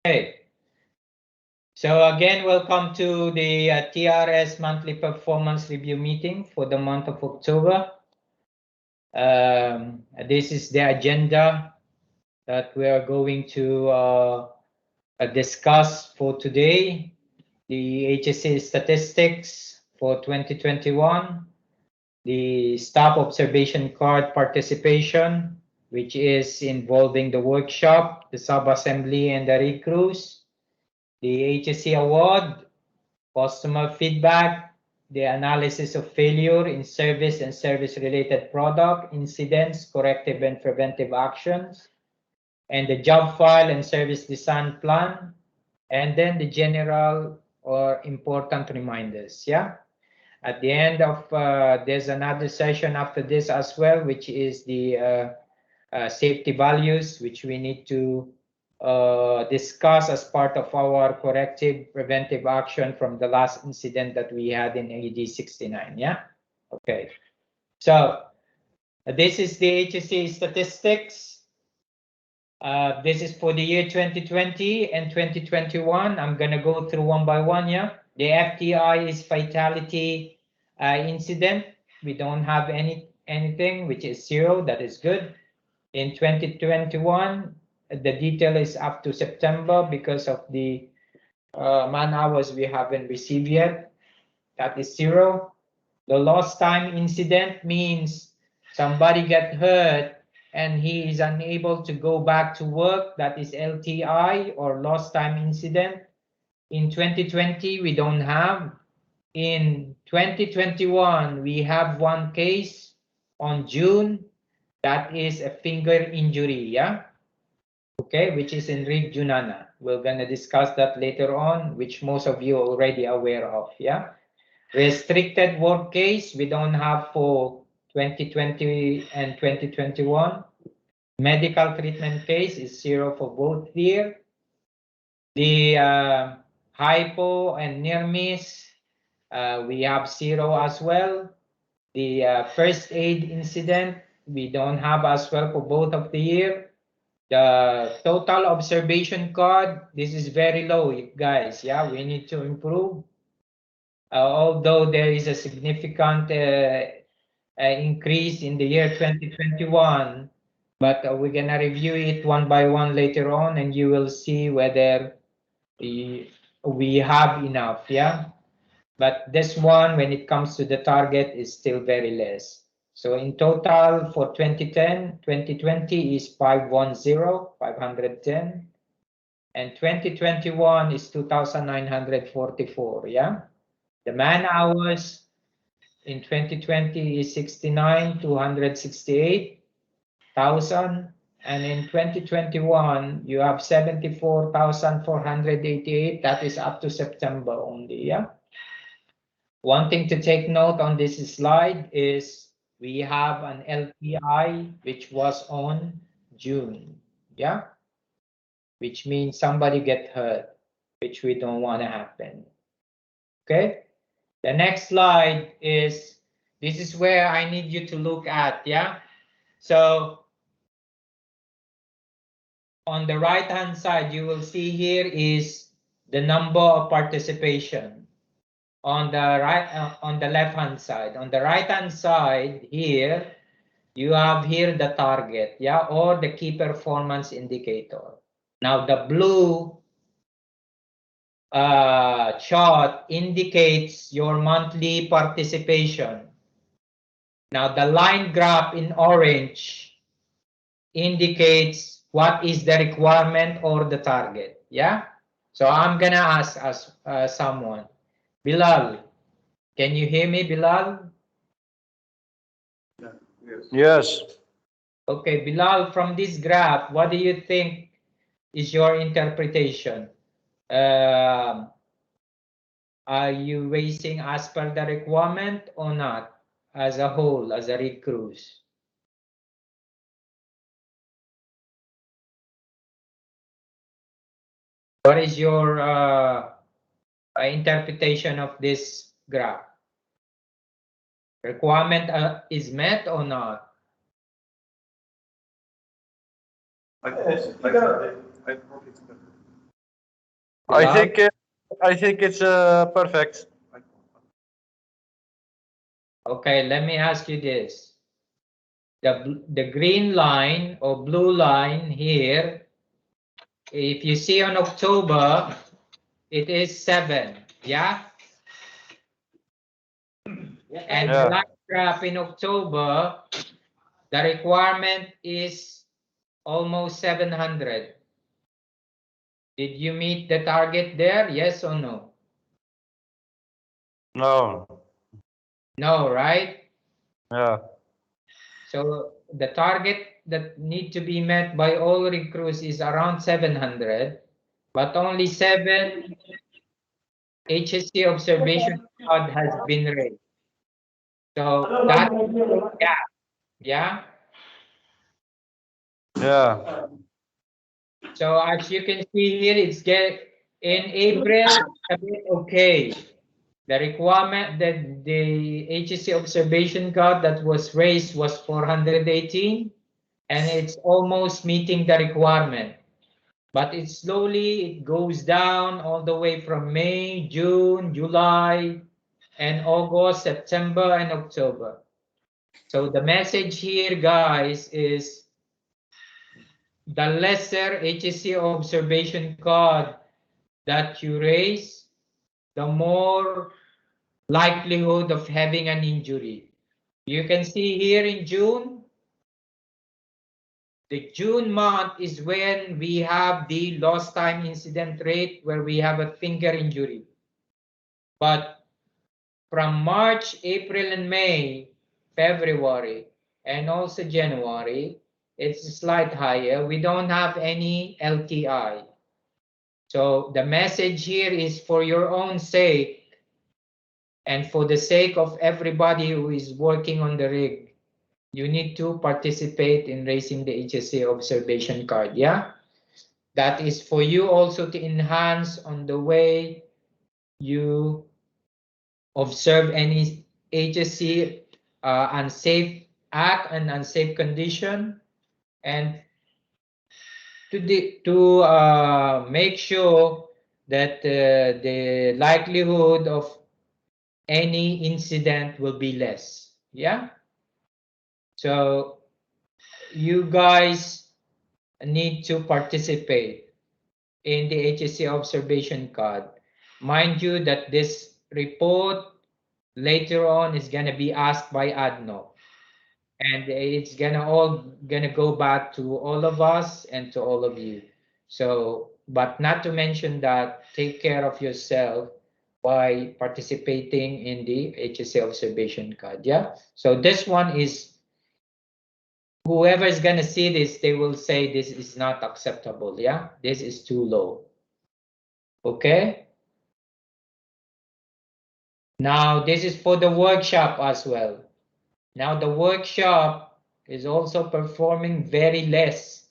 Okay, so again, welcome to the TRS monthly performance review meeting for the month of October. This is the agenda that we are going to discuss for today. The HSA statistics for 2021, the staff observation card participation, which is involving the workshop, the sub-assembly, and the recruits, the HSC award, customer feedback, the analysis of failure in service and service-related product, incidents, corrective and preventive actions, and the job file and service design plan, and then the general or important reminders. Yeah. At the end of there's another session after this as well, which is the safety values, which we need to discuss as part of our corrective preventive action from the last incident that we had in AD 69. Yeah. Okay. So this is the HSE statistics. This is for the year 2020 and 2021. I'm going to go through one by one. Yeah. The FTI is fatality incident. We don't have anything, which is 0. That is good. In 2021, the detail is up to September because of the man hours we haven't received yet. That is 0. The lost time incident means somebody get hurt and he is unable to go back to work. That is LTI or lost time incident. In 2020, we don't have. In 2021, we have one case on June. That is a finger injury, yeah? Okay, which is in Rig Junana. We're going to discuss that later on, which most of you are already aware of, yeah? Restricted work case, we don't have for 2020 and 2021. Medical treatment case is 0 for both here. The hypo and near miss, we have 0 as well. The first aid incident, we don't have as well for both of the year. The total observation card, this is very low, guys. Yeah, we need to improve. Although there is a significant increase in the year 2021, but we're gonna review it one by one later on, and you will see whether we have enough. Yeah. But this one, when it comes to the target, is still very less. So in total for 2020 is 510, and 2021 is 2,944, yeah? The man hours in 2020 is 69,268,000, and in 2021 you have 74,488. That is up to September only, yeah? One thing to take note on this slide is we have an LTI which was on June, yeah? Which means somebody get hurt, which we don't want to happen. Okay? The next slide is, this is where I need you to look at, yeah? So on the right-hand side, you will see here is the number of participation. On the right, on the left-hand side. On the right-hand side here, you have here the target, yeah, or the key performance indicator. Now the blue chart indicates your monthly participation. Now the line graph in orange indicates what is the requirement or the target, yeah? So I'm gonna ask someone, Bilal, can you hear me, Bilal? Yes. Okay, Bilal, from this graph, what do you think is your interpretation? Are you racing as per the requirement or not, as a whole, as a rig cruise? What is your interpretation of this graph? Requirement is met or not? I thought it's better. I Loud? think it's perfect. Okay, let me ask you this. The green line or blue line here, if you see on October, it is 7, yeah? And the Yeah. line graph in October, the requirement is almost 700. Did you meet the target there? Yes or no? No. No, right? Yeah. So the target that need to be met by all recruits is around 700, but only 7 HSC observation card has been raised. So that gap, yeah. Yeah. So as you can see here, it's get in April a bit okay. The requirement that the HSC observation card that was raised was 418, and it's almost meeting the requirement. But it slowly it goes down all the way from May, June, July, and August, September, and October. So the message here, guys, is the lesser HSC observation card that you raise, the more likelihood of having an injury. You can see here in June, the June month is when we have the lost time incident rate where we have a finger injury. But from March, April, and May, February, and also January, it's slight higher. We don't have any LTI. So the message here is for your own sake and for the sake of everybody who is working on the rig, you need to participate in raising the HSA observation card. Yeah, that is for you also to enhance on the way you observe any HSC unsafe act and unsafe condition, and to make sure that the likelihood of any incident will be less. Yeah. So you guys need to participate in the HSC observation card. Mind you that this report later on is going to be asked by ADNOC, and it's gonna go back to all of us and to all of you. So, but not to mention that take care of yourself by participating in the HSA observation card. Yeah. So this one is, whoever is gonna see this, they will say this is not acceptable. Yeah, this is too low. Okay. Now this is for the workshop as well. Now the workshop is also performing very less.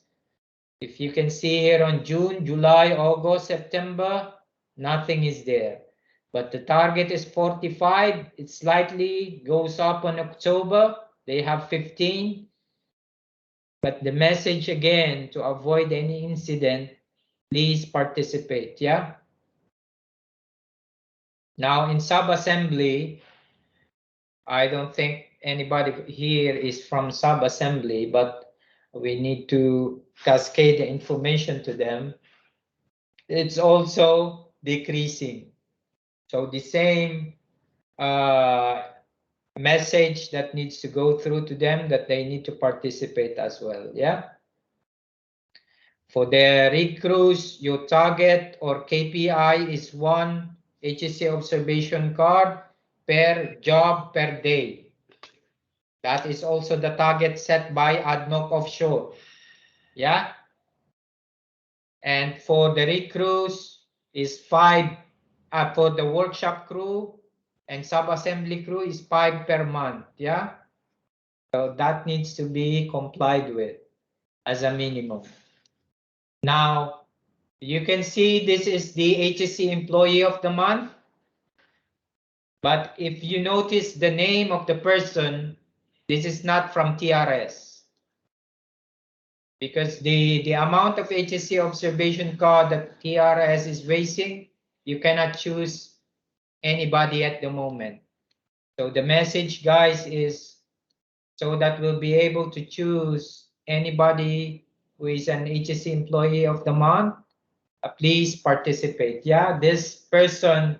If you can see here on June, July, August, September, nothing is there. But the target is 45. It slightly goes up on October. They have 15. But the message again, to avoid any incident, please participate. Yeah. Now in sub-assembly, I don't think anybody here is from sub-assembly, but we need to cascade the information to them. It's also decreasing. So the same uh, message that needs to go through to them, that they need to participate as well. Yeah. For the rig crews, your target or KPI is 1 HSC observation card per job per day. That is also the target set by ADNOC Offshore. Yeah. And for the rig crews is 5, for the workshop crew and sub-assembly crew is 5 per month. Yeah. So that needs to be complied with as a minimum. Now, you can see this is the HSC employee of the month. But if you notice the name of the person, this is not from TRS. because the amount of HSC observation card that TRS is raising, you cannot choose anybody at the moment. So the message, guys, is so that we'll be able to choose anybody who is an HSC employee of the month. Please participate. Yeah, this person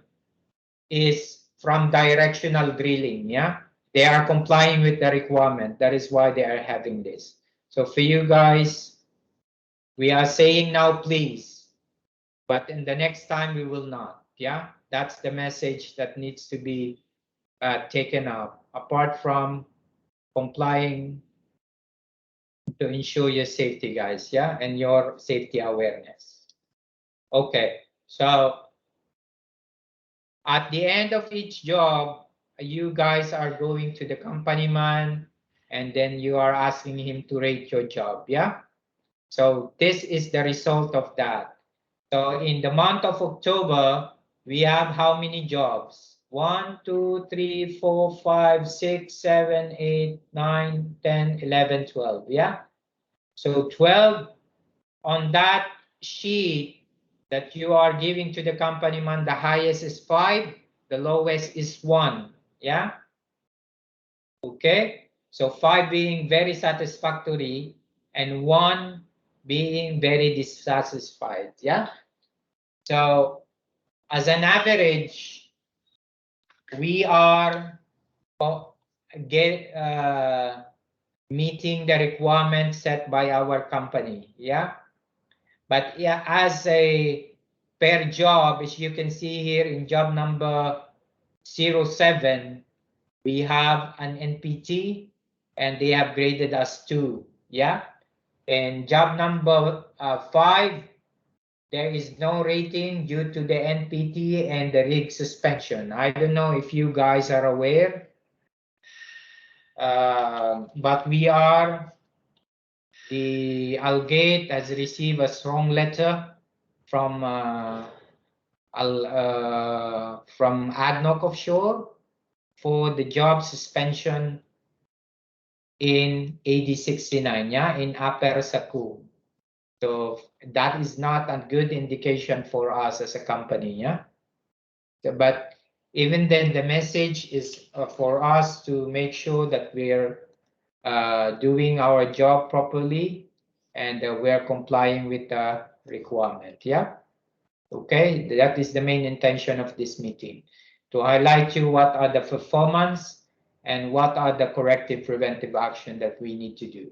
is from directional drilling. Yeah, they are complying with the requirement. That is why they are having this. So for you guys, we are saying now, please, but in the next time we will not. Yeah, that's the message that needs to be taken up. Apart from complying to ensure your safety, guys. Yeah, and your safety awareness. Okay, so at the end of each job, you guys are going to the company man, and then you are asking him to rate your job. Yeah. So this is the result of that. So in the month of October, we have how many jobs? 1, 2, 3, 4, 5, 6, 7, 8, 9, 10, 11, 12. Yeah. So 12 on that sheet that you are giving to the company man, the highest is 5, the lowest is 1. Yeah. Okay. So 5 being very satisfactory and 1 being very dissatisfied. Yeah. So as an average, we are get meeting the requirements set by our company. Yeah. But yeah, as a per job, as you can see here in job number 07, we have an NPT and they have graded us 2. Yeah. And job number 5, there is no rating due to the NPT and the rig suspension. I don't know if you guys are aware, but we are, the Algate has received a strong letter from from ADNOC Offshore for the job suspension in AD69, yeah, in Upper Saku. So that is not a good indication for us as a company, yeah. But even then, the message is for us to make sure that we're doing our job properly and we're complying with the requirement, yeah. Okay, that is the main intention of this meeting, to highlight you what are the performance and what are the corrective preventive action that we need to do.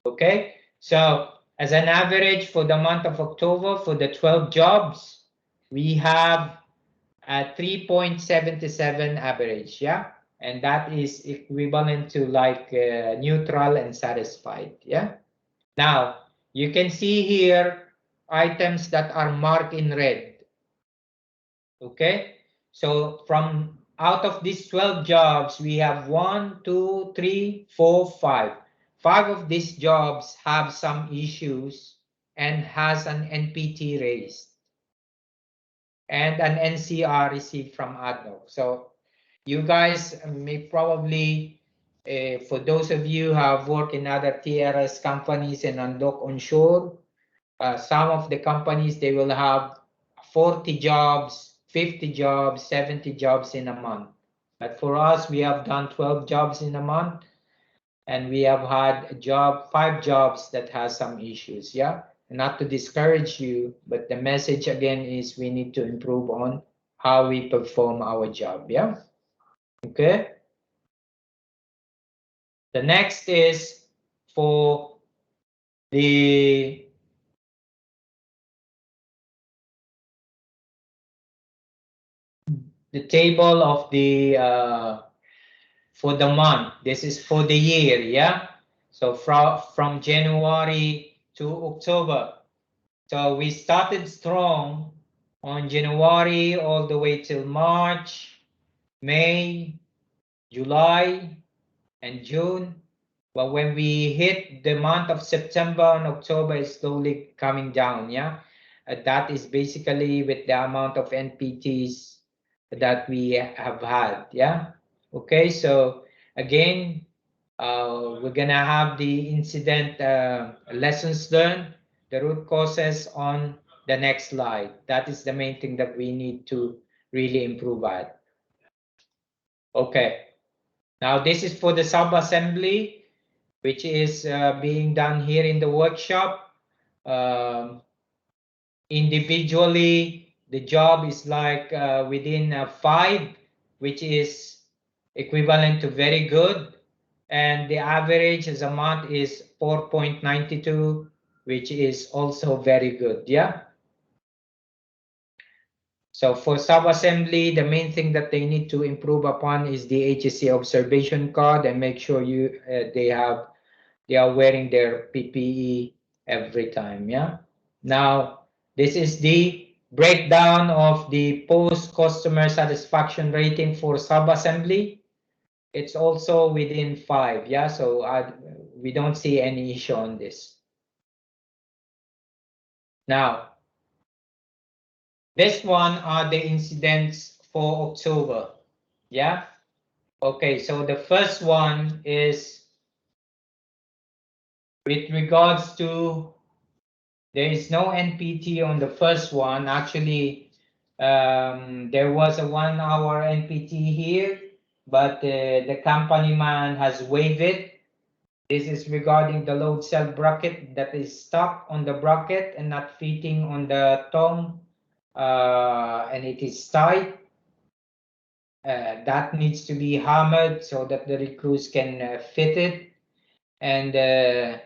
Okay, so as an average for the month of October, for the 12 jobs, we have a 3.77 average, yeah, and that is equivalent to like neutral and satisfied, yeah. Now you can see here items that are marked in red. Okay, so from out of these 12 jobs, we have 1, 2, 3, 4, 5. 5 of these jobs have some issues and has an NPT raised and an NCR received from ADNOC. So you guys may probably, for those of you who have worked in other TRS companies and on dock onshore, some of the companies, they will have 40 jobs, 50 jobs, 70 jobs in a month. But for us, we have done 12 jobs in a month, and we have had 5 jobs that has some issues. Yeah, not to discourage you, but the message again is we need to improve on how we perform our job. Yeah. Okay. The next is for the table of the for the month. This is for the year, yeah. So from January to October. So we started strong on January all the way till March, May, July, and June. But when we hit the month of September and October, it's slowly coming down, yeah. That is basically with the amount of NPTs that we have had, yeah. Okay, so again, We're gonna have the incident lessons learned, the root causes on the next slide. That is the main thing that we need to really improve at. Okay, now this is for the sub-assembly, which is being done here in the workshop. Um, Individually, the job is like within 5, which is equivalent to very good. And the average as a month is 4.92, which is also very good. Yeah. So for sub-assembly, the main thing that they need to improve upon is the HSC observation card, and make sure they are wearing their PPE every time. Yeah. Now, this is the breakdown of the post customer satisfaction rating for sub-assembly. It's also within 5. Yeah. So we don't see any issue on this. Now, this one are the incidents for October. Yeah. Okay. So the first one is with regards to, there is no NPT on the first one. Actually, there was a 1 hour NPT here, but the company man has waived it. This is regarding the load cell bracket that is stuck on the bracket and not fitting on the tongue, and it is tight. That needs to be hammered so that the recluse can fit it. And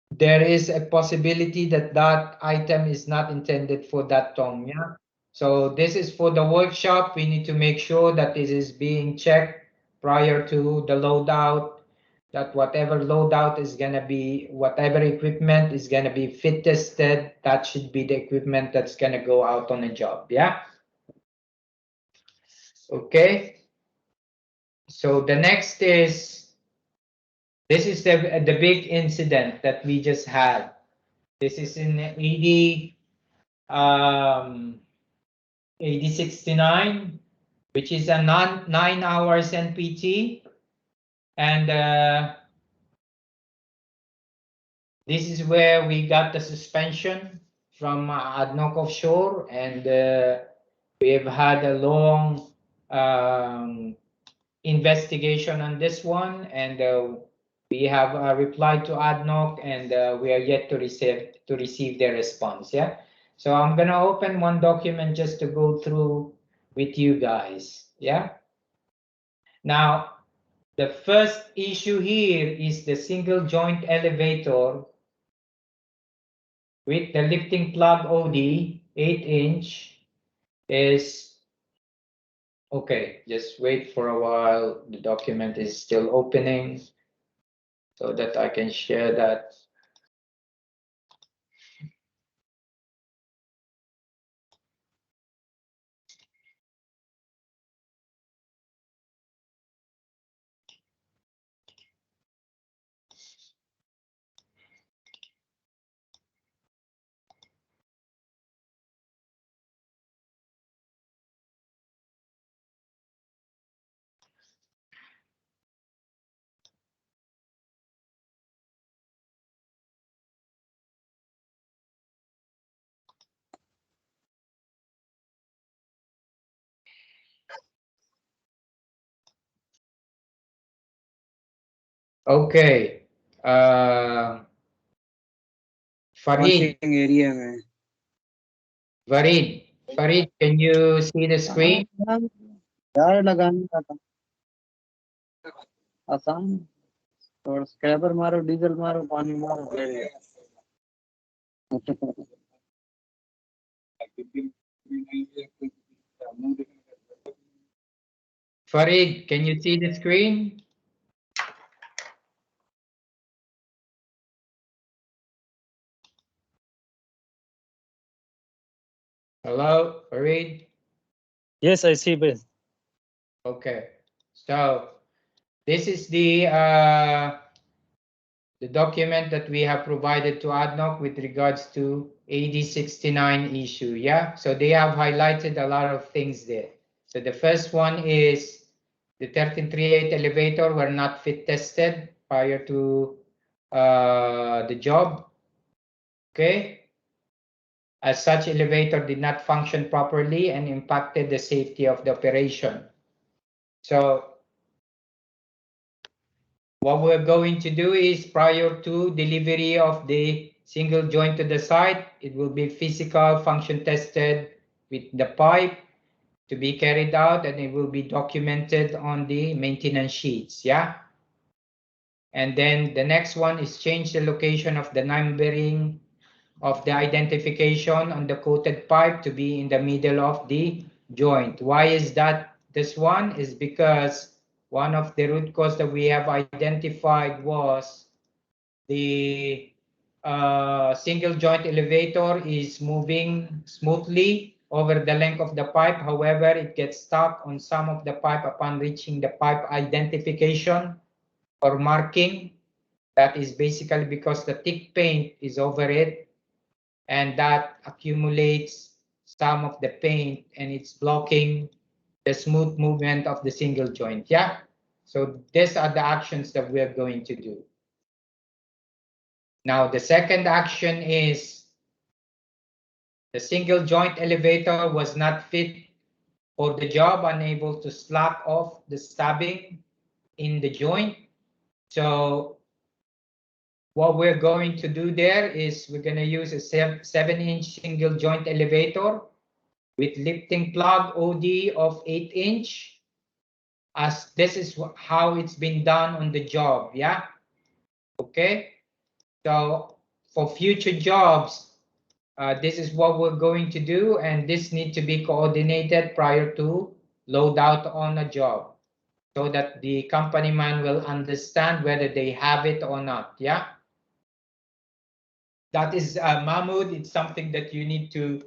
there is a possibility that that item is not intended for that tongue. Yeah. So this is for the workshop. We need to make sure that this is being checked prior to the loadout, that whatever loadout is going to be, whatever equipment is going to be fit tested, that should be the equipment that's going to go out on a job. Yeah. Okay. So the next is, this is the big incident that we just had. This is in um, AD 69, which is a 9 hours NPT. And this is where we got the suspension from ADNOC Offshore. And we have had a long investigation on this one. And we have replied to ADNOC, and we are yet to receive their response. Yeah. So I'm going to open one document just to go through with you guys. Yeah. Now, the first issue here is the single joint elevator with the lifting plug OD 8-inch is okay. Just wait for a while. The document is still opening so that I can share that. Okay. Farid, area में Farid, can you see the screen? यार लगाने का था आसान और scraper मारो diesel मारो पानी मारो Farid, can you see the screen? Hello, Farid? Yes, I see, but Okay. So this is the document that we have provided to ADNOC with regards to AD 69 issue. Yeah. So they have highlighted a lot of things there. So the first one is The 1338 elevator were not fit tested prior to the job. Okay. As such, elevator did not function properly and impacted the safety of the operation. So what we're going to do is, prior to delivery of the single joint to the site, it will be physical function tested with the pipe to be carried out, and it will be documented on the maintenance sheets. Yeah. And then the next one is change the location of the numbering of the identification on the coated pipe to be in the middle of the joint. Why is that? This one is because one of the root cause that we have identified was the single joint elevator is moving smoothly over the length of the pipe. However, it gets stuck on some of the pipe upon reaching the pipe identification or marking. That is basically because the thick paint is over it, and that accumulates some of the paint, and it's blocking the smooth movement of the single joint. Yeah. So these are the actions that we are going to do. Now, the second action is the single joint elevator was not fit for the job, unable to slack off the stabbing in the joint. So what we're going to do there is we're going to use a 7-inch single joint elevator with lifting plug OD of 8-inch, as this is how it's been done on the job. Yeah. Okay. So for future jobs, this is what we're going to do, and this needs to be coordinated prior to load out on a job so that the company man will understand whether they have it or not. Yeah. That is, Mahmoud, it's something that you need to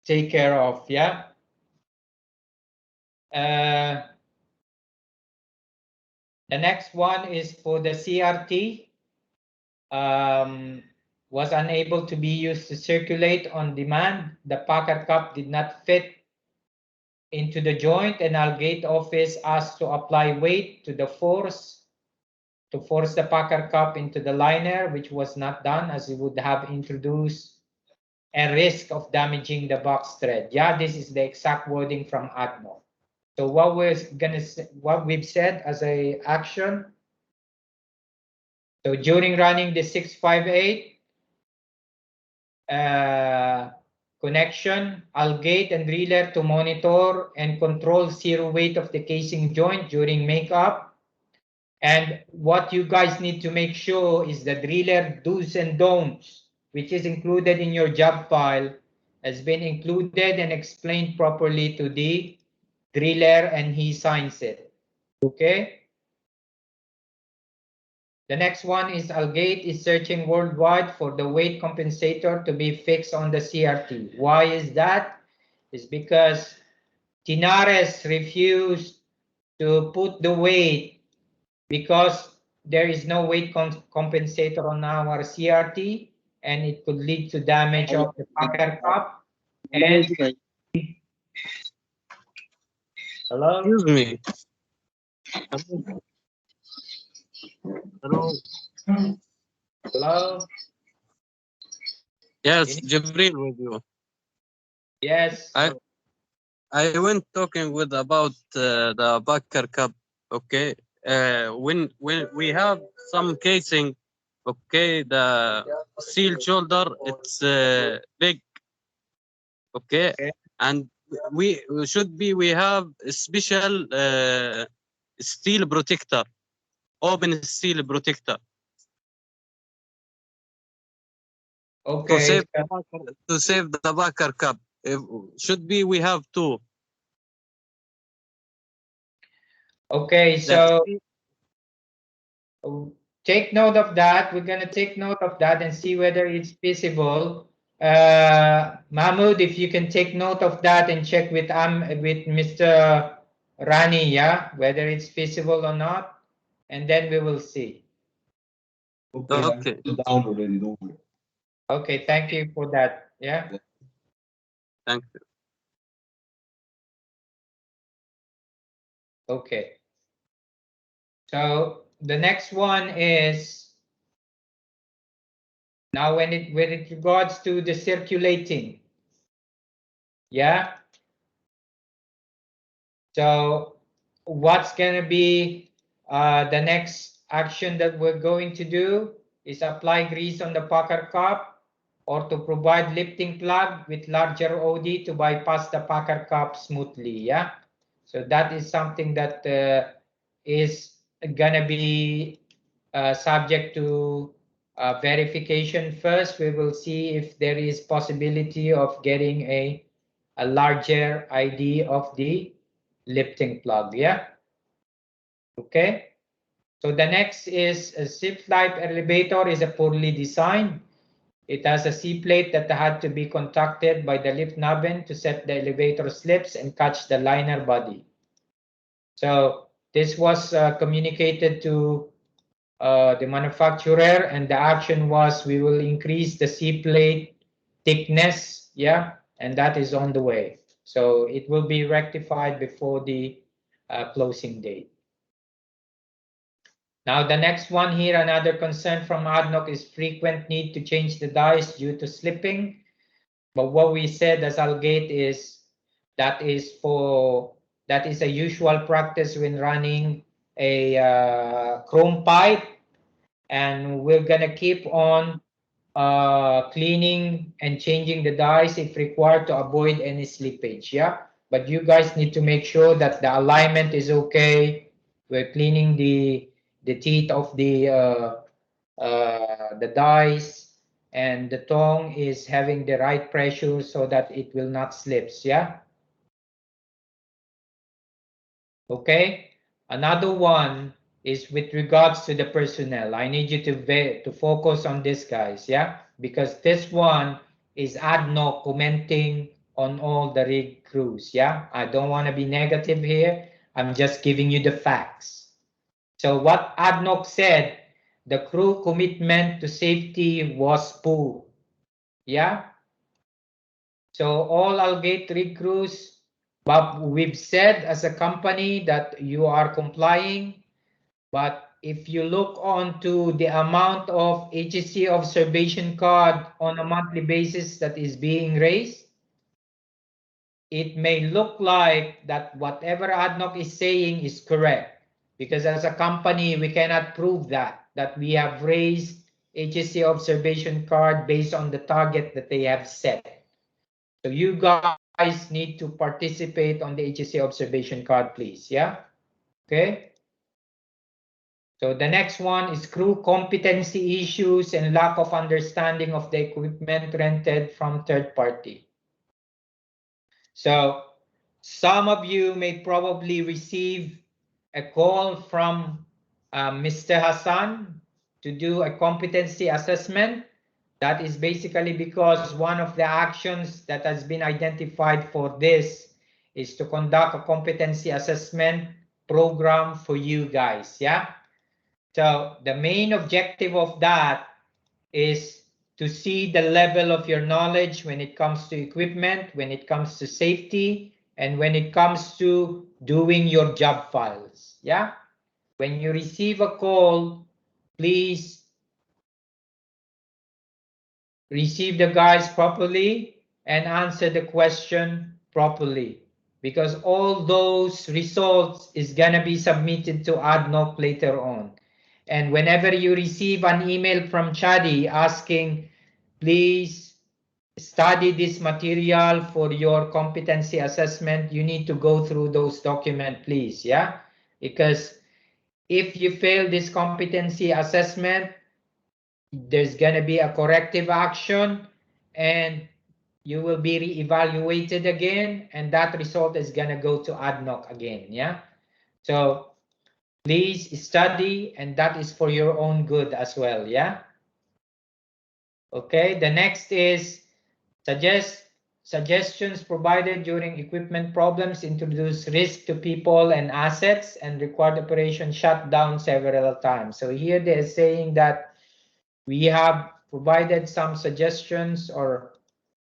take care of. Yeah. The next one is for the CRT. Was unable to be used to circulate on demand. The Packer cup did not fit into the joint, and our gate office asked to apply weight to the force to force the Packer cup into the liner, which was not done, as it would have introduced a risk of damaging the box thread. Yeah, this is the exact wording from ADMO. So what we've said as a action. So during running the 658 connection, I'll gate and driller to monitor and control zero weight of the casing joint during makeup. And what you guys need to make sure is the driller do's and don'ts, which is included in your job file, has been included and explained properly to the driller, and he signs it. Okay. The next one is Algate is searching worldwide for the weight compensator to be fixed on the CRT. Why is that? It's because TRS refused to put the weight because there is no weight compensator on our CRT, and it could lead to damage of the Packer cup. And hello? Excuse me. Hello. Hello? Yes, Jibril with you. Yes. I went talking with about the Backer Cup. Okay. When we have some casing, okay, the seal shoulder it's big. Okay. And we have a special steel protector, open steel protector. Okay. To save the Backer Cup. We have two. Okay, so take note of that. We're going to take note of that and see whether it's feasible. Mahmoud, if you can take note of that and check with Mr. Rani, yeah, whether it's feasible or not, and then we will see. Okay. Down already, don't worry. Okay, thank you for that. Yeah. Thank you. Okay. So the next one is now when it regards to the circulating. Yeah. So what's going to be the next action that we're going to do is apply grease on the pucker cup or to provide lifting plug with larger OD to bypass the pucker cup smoothly. Yeah. So that is something that is going to be subject to verification first. We will see if there is possibility of getting a larger ID of the lifting plug. Yeah. Okay. So the next is a zip type elevator is a poorly designed. It has a C plate that had to be contacted by the lift nubbin to set the elevator slips and catch the liner body. So this was communicated to the manufacturer, and the action was we will increase the C plate thickness. Yeah, and that is on the way. So it will be rectified before the closing date. Now the next one here, another concern from ADNOC is frequent need to change the dies due to slipping. But what we said as Algate is that is a usual practice when running a chrome pipe, and we're gonna keep on cleaning and changing the dies if required to avoid any slippage. Yeah, but you guys need to make sure that the alignment is okay. We're cleaning the teeth of the dies, and the tongue is having the right pressure so that it will not slips. Yeah. Okay. Another one is with regards to the personnel. I need you to focus on this, guys. Yeah, because this one is ADNOC commenting on all the rig crews. Yeah, I don't want to be negative here. I'm just giving you the facts. So what ADNOC said, the crew commitment to safety was poor. Yeah. So all Algate rig crews, but we've said as a company that you are complying. But if you look on to the amount of HSC observation card on a monthly basis that is being raised, it may look like that whatever ADNOC is saying is correct. Because as a company, we cannot prove that we have raised HSC observation card based on the target that they have set. So you guys need to participate on the HSC observation card, please. Yeah. Okay. So the next one is crew competency issues and lack of understanding of the equipment rented from third party. So some of you may probably receive a call from Mr. Hassan to do a competency assessment. That is basically because one of the actions that has been identified for this is to conduct a competency assessment program for you guys. Yeah. So the main objective of that is to see the level of your knowledge when it comes to equipment, when it comes to safety, and when it comes to doing your job files. Yeah. When you receive a call, please receive the guys properly and answer the question properly, because all those results is gonna be submitted to ADNOC later on. And whenever you receive an email from Chadi asking, please study this material for your competency assessment, you need to go through those documents, please. Yeah, because if you fail this competency assessment, there's going to be a corrective action and you will be re-evaluated again, and that result is going to go to ADNOC again. Yeah, so please study, and that is for your own good as well. Yeah. Okay, the next is suggestions provided during equipment problems introduce risk to people and assets and required operation shut down several times. So here they are saying that we have provided some suggestions or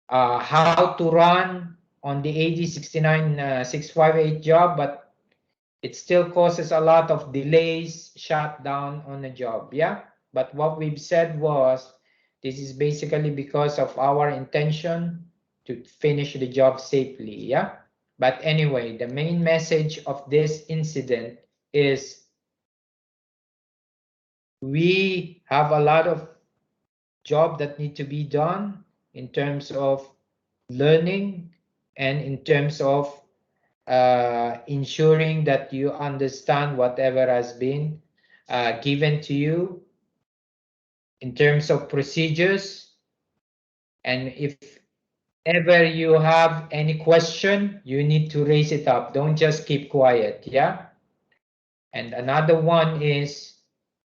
how to run on the AD 69658 job, but it still causes a lot of delays, shutdown on a job. Yeah. But what we've said was this is basically because of our intention to finish the job safely. Yeah. But anyway, the main message of this incident is we have a lot of job that need to be done in terms of learning and in terms of ensuring that you understand whatever has been given to you in terms of procedures. And if ever you have any question, you need to raise it up. Don't just keep quiet. Yeah. And another one is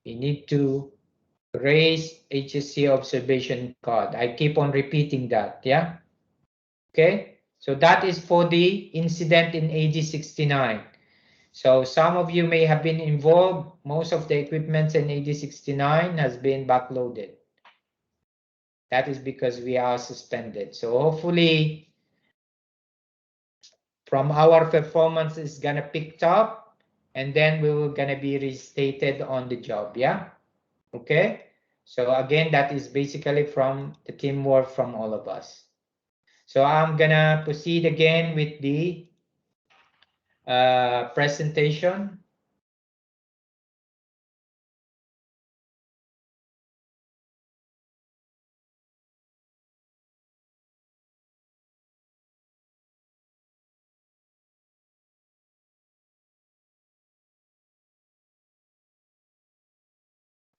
you need to raise HSC observation card. I keep on repeating that. Yeah. Okay. So that is for the incident in AD 69. So some of you may have been involved. Most of the equipment in AD 69 has been backloaded. That is because we are suspended. So hopefully from our performance is gonna pick up and then we will gonna be restated on the job. Yeah. Okay. So again, that is basically from the teamwork from all of us. So I'm gonna proceed again with the presentation.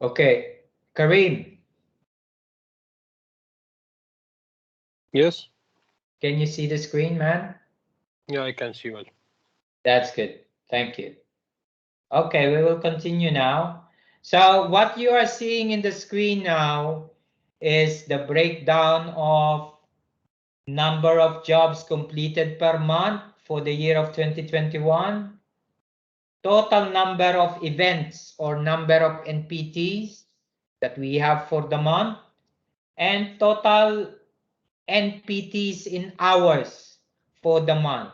Okay, Kareem, Yes. can you see the screen, man? Yeah, I can see well. That's good. Thank you. Okay, we will continue now. So what you are seeing in the screen now is the breakdown of number of jobs completed per month for the year of 2021, total number of events or number of NPTs that we have for the month, and total NPTs in hours for the month.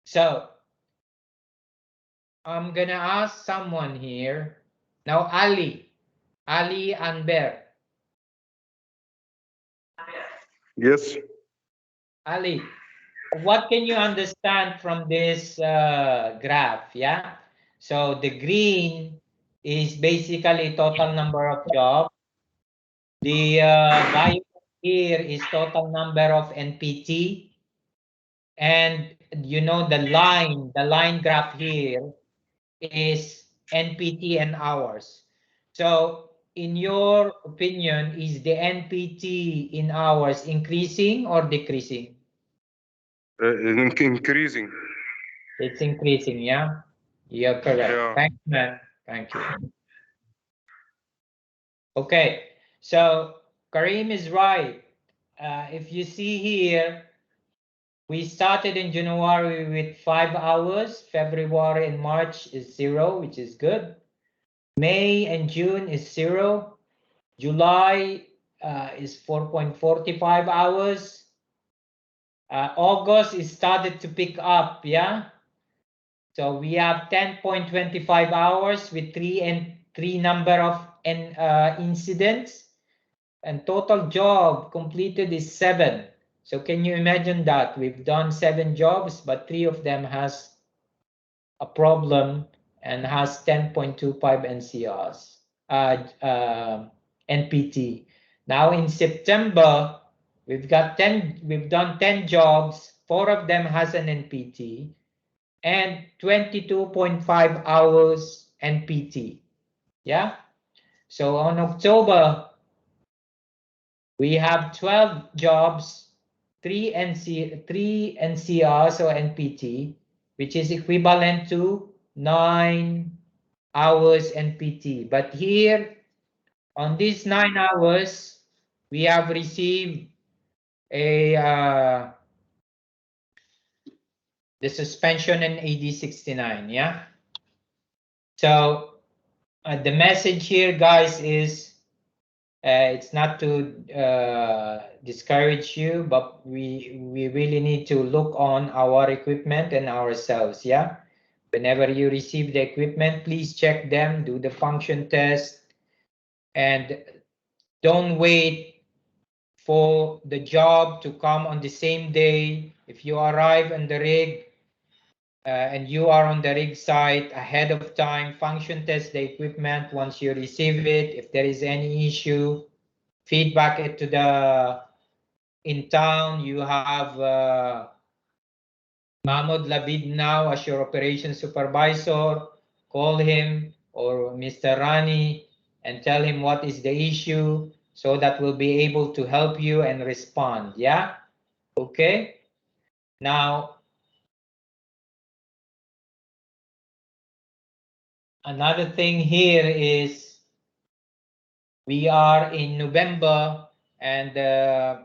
So I'm gonna ask someone here. Now, Ali Anber. Yes. Ali, what can you understand from this graph? Yeah. So the green is basically total number of jobs. The violet here is total number of NPT. And you know the line graph here is NPT and hours. So in your opinion, is the NPT in hours increasing or decreasing? Increasing. It's increasing, yeah? You're correct. Yeah. Thanks, man. Thank you. Okay, so Kareem is right. If you see here, we started in January with 5 hours. February and March is 0, which is good. May and June is 0. July is 4.45 hours. August is started to pick up, yeah? So we have 10.25 hours with three number of incidents, and total job completed is 7. So can you imagine that we've done 7 jobs, but 3 of them has a problem and has 10.25 NCRs, NPT. Now in September, we've done 10 jobs, 4 of them has an NPT, and 22.5 hours NPT. Yeah. So on October, we have 12 jobs, 3 NCRs or NPT, which is equivalent to 9 hours NPT. But here on these 9 hours, we have received a the suspension in AD 69. Yeah. So the message here, guys, is it's not to discourage you, but we really need to look on our equipment and ourselves. Yeah, Whenever you receive the equipment, please check them, do the function test, and don't wait for the job to come on the same day. If you arrive on the rig and you are on the rig site ahead of time, function test the equipment once you receive it. If there is any issue, feedback it to the in town. You have Mahmoud Labid now as your operations supervisor. Call him or Mr. Rani and tell him what is the issue so that we'll be able to help you and respond. Yeah. Okay. Now, another thing here is we are in November and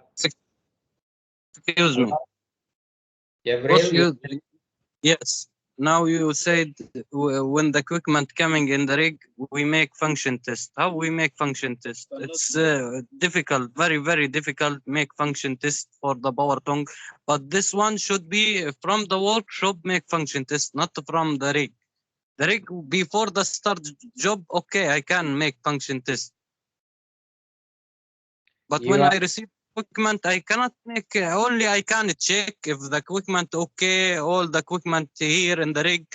Excuse me. Gabriel, Yes. Now you said when the equipment coming in the rig, we make function test. How we make function test? It's difficult, very, very difficult make function test for the power tongue. But this one should be from the workshop make function test, not from the rig. The rig before the start job, okay, I can make function test. But You when are- I receive equipment, I cannot make only I can check if the equipment okay, all the equipment here in the rig,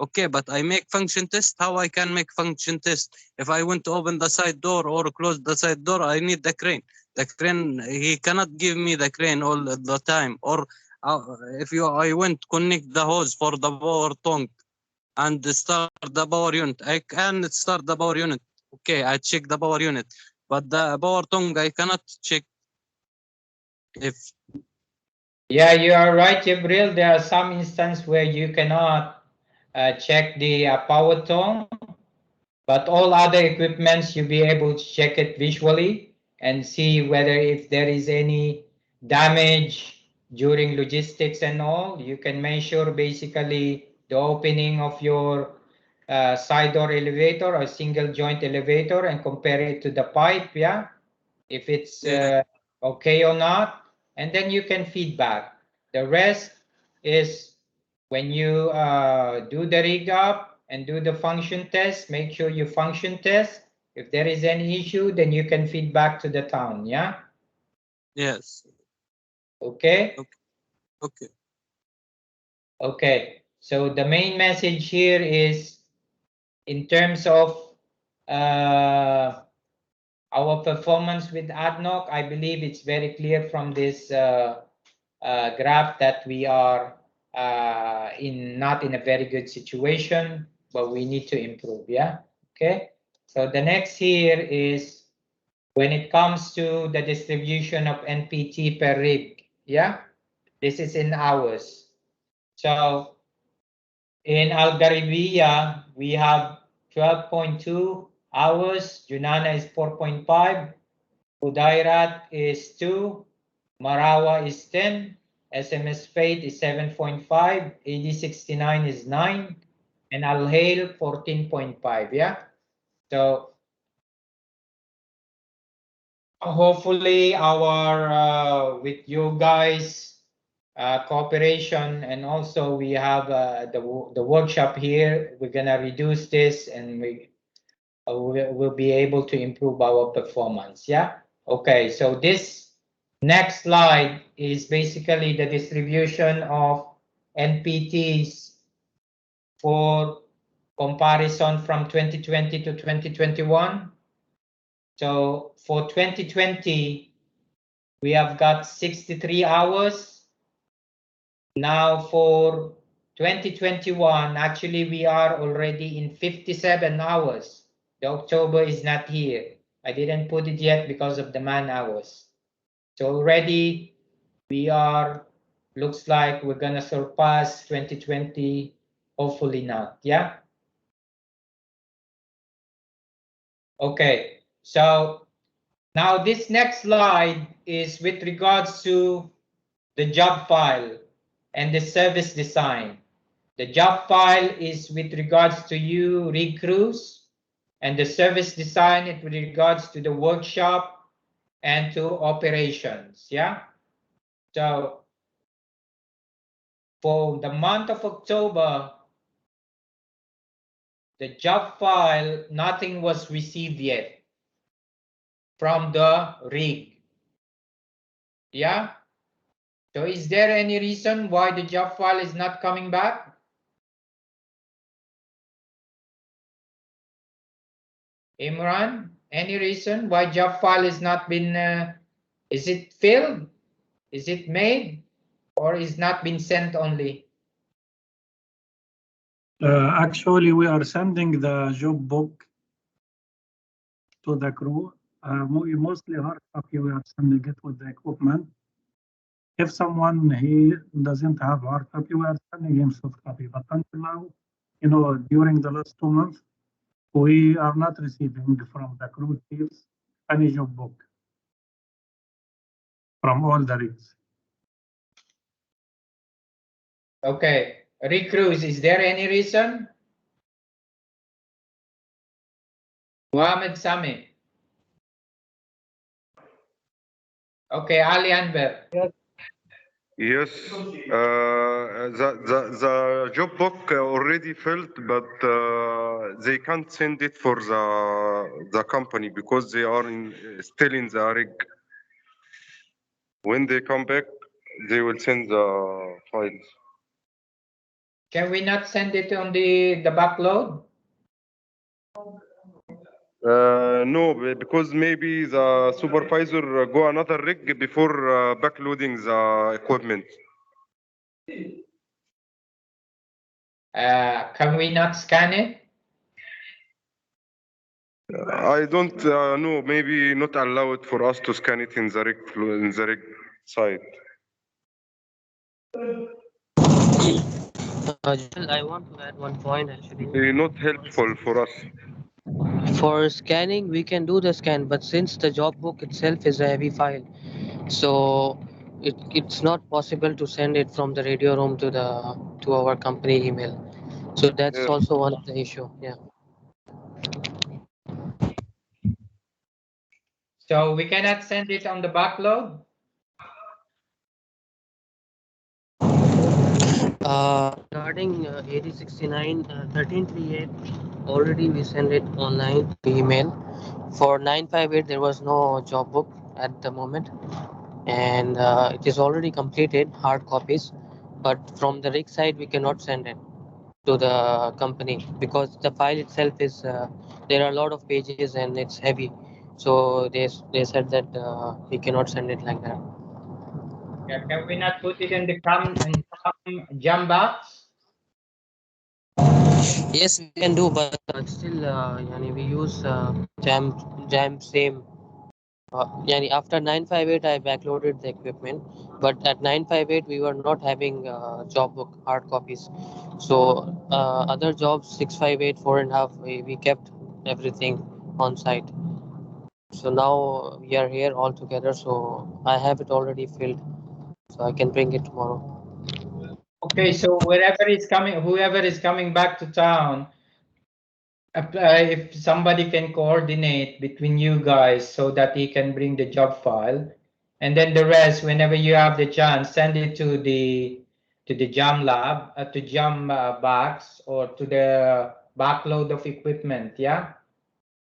okay. But I make function test. How I can make function test? If I want to open the side door or close the side door, I need the crane. The crane he cannot give me the crane all the time. Or if I want to connect the hose for the power tongue and start the power unit, I can start the power unit. Okay, I check the power unit. But the power tongue, I cannot check if yeah, you are right, Gabriel. There are some instances where you cannot check the power tone, but all other equipments you'll be able to check it visually and see whether if there is any damage during logistics and all. You can measure basically the opening of your side door elevator or single joint elevator and compare it to the pipe, yeah, if it's yeah, okay or not, and then you can feedback. The rest is when you do the rig up and do the function test, make sure you function test. If there is any issue, then you can feedback to the town, yeah? yes, Okay? okay, Okay. So the main message here is in terms of our performance with ADNOC, I believe it's very clear from this graph that we are not in a very good situation, but we need to improve. Yeah. Okay. So the next here is when it comes to the distribution of NPT per rig. Yeah. This is in hours. So in Algaribia, we have 12.2 hours. Junana is 4.5. Udairat is 2. Marawa is 10. SMS Fate is 7.5. AD69 is 9. And Al Hail 14.5. Yeah. So hopefully our with you guys cooperation, and also we have the workshop here, we're gonna reduce this and we'll be able to improve our performance. Yeah. Okay. So this next slide is basically the distribution of NPTs for comparison from 2020 to 2021. So for 2020, we have got 63 hours. Now for 2021, actually we are already in 57 hours. The October is not here. I didn't put it yet because of the man hours. So already we are, looks like we're gonna surpass 2020, hopefully not, yeah? Okay, so now this next slide is with regards to the job file and the service design. The job file is with regards to you rig crews, and the service design is with regards to the workshop and to operations. Yeah. So for the month of October, the job file, nothing was received yet from the rig. Yeah. So is there any reason why the job file is not coming back? Imran, any reason why job file is not been, is it filled? Is it made? Or is not been sent only? Actually, we are sending the job book to the crew. Mostly hard copy, we are sending it with the equipment. If someone he doesn't have hard copy, we are sending him soft copy. But until now, during the last 2 months, we are not receiving from the crew chiefs any job book from all the rigs. Okay, recruits, is there any reason? Mohammed Sami. Okay, Ali Anver. Yes. The job book already filled, but they can't send it for the company because they are still in the rig. When they come back, they will send the files. Can we not send it on the backload? No, because maybe the supervisor go another rig before backloading the equipment. Can we not scan it? I don't know. Maybe not allowed for us to scan it in the rig side. Jill, I want to add one point actually. Not helpful for us. For scanning, we can do the scan, but since the job book itself is a heavy file, so it's not possible to send it from the radio room to our company email. So that's Yes. also one of the issue. Yeah. So we cannot send it on the backload? Regarding 8069 1338, already we send it online to email. For 958, there was no job book at the moment, and it is already completed, hard copies. But from the rig side, we cannot send it to the company because the file itself is there are a lot of pages and it's heavy. So they said that we cannot send it like that. Yeah, can we not put it in the jam box? Yes, we can do, but still, yani we use jam same. Yani after 958, I backloaded the equipment, but at 958 we were not having job book hard copies. So other jobs 658 4.5 we kept everything on site. So now we are here all together. So I have it already filled, so I can bring it tomorrow. Okay, so whoever is coming back to town, if somebody can coordinate between you guys so that he can bring the job file, and then the rest, whenever you have the chance, send it to the jam lab, to jam box, or to the backload of equipment. Yeah,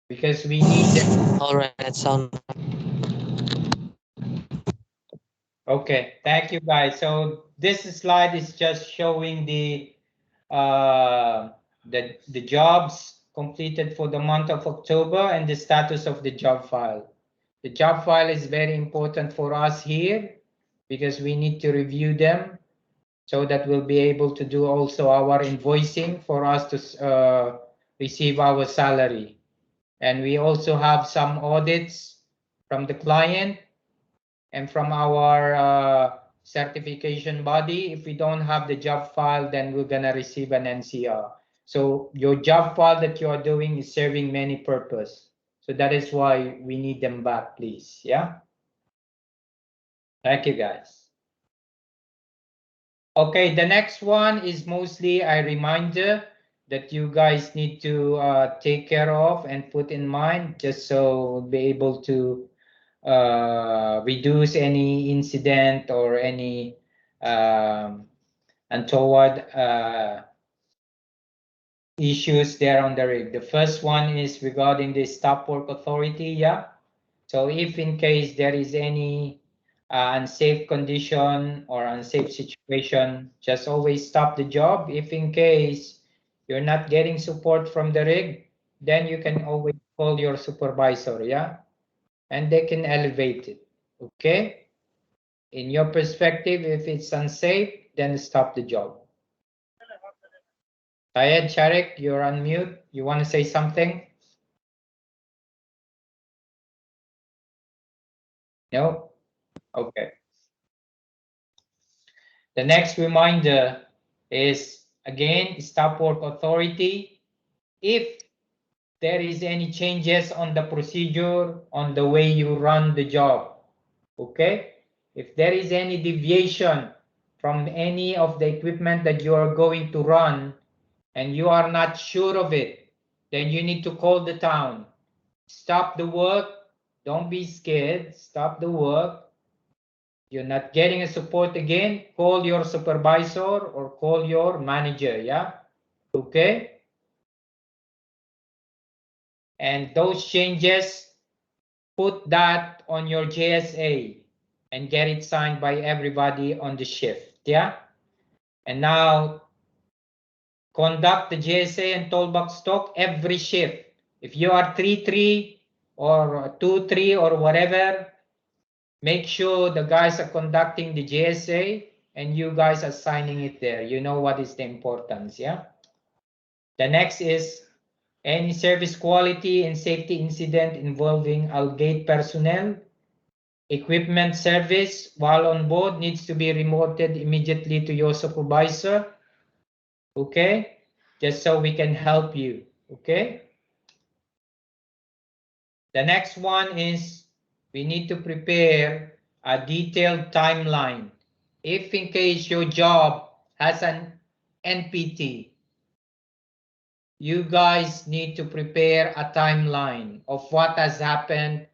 because we need them. All right, that sounds. Okay, thank you guys. So this slide is just showing uh, the jobs completed for the month of October and the status of the job file. The job file is very important for us here because we need to review them so that we'll be able to do also our invoicing for us to receive our salary. And we also have some audits from the client and from our certification body. If we don't have the job file, then we're gonna receive an NCR. So your job file that you are doing is serving many purpose. So that is why we need them back, please. Yeah. Thank you, guys. Okay, the next one is mostly a reminder that you guys need to take care of and put in mind, just so we'll be able to reduce any incident or any untoward issues there on the rig. The first one is regarding the stop work authority. Yeah. So if in case there is any unsafe condition or unsafe situation, just always stop the job. If in case you're not getting support from the rig, then you can always call your supervisor, yeah? And they can elevate it, okay? In your perspective, if it's unsafe, then stop the job. Syed Sharik, you're on mute. You want to say something? No? Okay. The next reminder is, again, stop work authority. If there is any changes on the procedure, on the way you run the job, okay? If there is any deviation from any of the equipment that you are going to run and you are not sure of it, then you need to call the town. Stop the work. Don't be scared. Stop the work. You're not getting a support again, call your supervisor or call your manager, yeah? Okay? And those changes, put that on your JSA and get it signed by everybody on the shift, yeah? And now, conduct the JSA and toolbox stock every shift. If you are 3-3 or 2-3 or whatever, make sure the guys are conducting the JSA and you guys are signing it there. You know what is the importance, yeah? The next is any service quality and safety incident involving Algate personnel, equipment service while on board needs to be reported immediately to your supervisor, okay? Just so we can help you, okay? The next one is we need to prepare a detailed timeline. If in case your job has an NPT, you guys need to prepare a timeline of what has happened.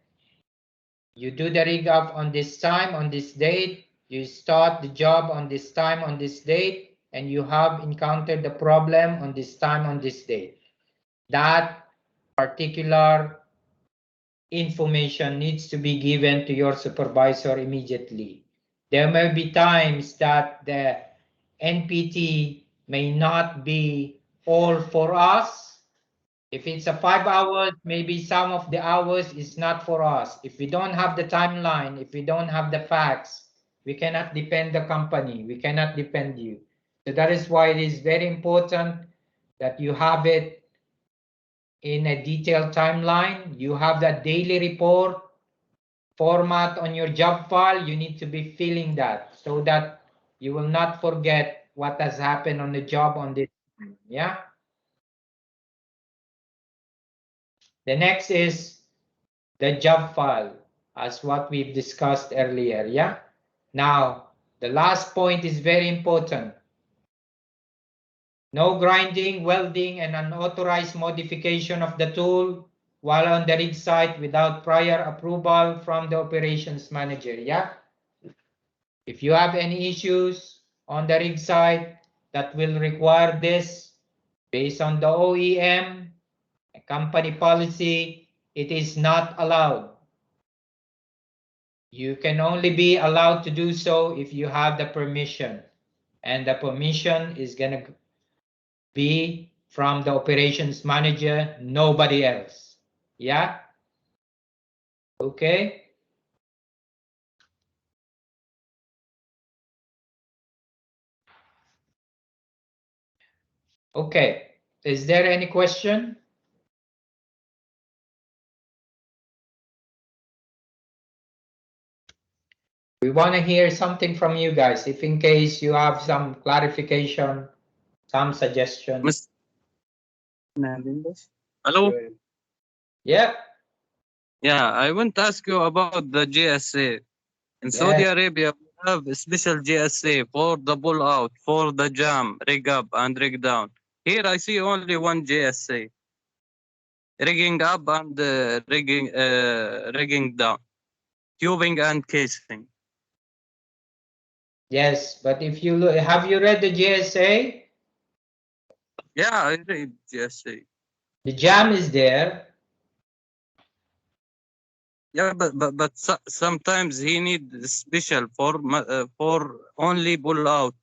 You do the rig up on this time, on this date, you start the job on this time, on this date, and you have encountered the problem on this time, on this date. That particular information needs to be given to your supervisor immediately. There may be times that the NPT may not be all for us. If it's a 5 hours, maybe some of the hours is not for us. If we don't have the timeline, if we don't have the facts, we cannot depend the company. We cannot depend you. So that is why it is very important that you have it in a detailed timeline. You have that daily report format on your job file. You need to be filling that so that you will not forget what has happened on the job on this time. Yeah. The next is the job file, as what we've discussed earlier. Yeah. Now, the last point is very important. No grinding, welding, and unauthorized modification of the tool while on the rig site without prior approval from the operations manager. Yeah. If you have any issues on the rig site that will require this based on the OEM company policy, it is not allowed. You can only be allowed to do so if you have the permission, and the permission is going to be from the operations manager, nobody else. Yeah. Okay. Okay. Is there any question? We want to hear something from you guys. If in case you have some clarification, some suggestion. Miss- Hello? Yeah. Yeah, I want to ask you about the GSA. In Saudi Arabia, we have a special GSA for the pull out, for the jam, rig up and rig down. Here I see only one GSA. Rigging up and rigging down. Tubing and casing. Yes, but if you look, have you read the GSA? Yeah, I read GSA. The jam is there. Yeah, but sometimes he need special for only pull out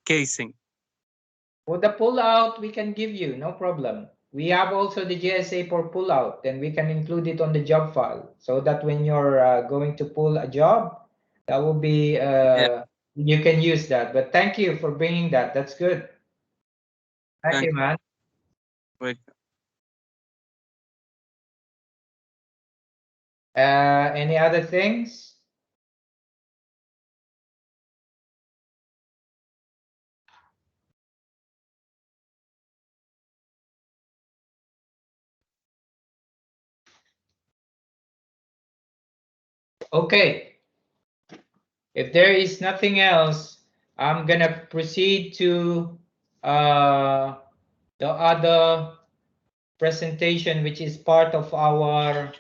casing. For the pull out, we can give you, no problem. We have also the GSA for pull out, then we can include it on the job file so that when you're going to pull a job, that will be, Yeah, you can use that. But thank you for bringing that. That's good. Thank you, thank man. you. Any other things? Okay. If there is nothing else, I'm gonna proceed to the other presentation, which is part of our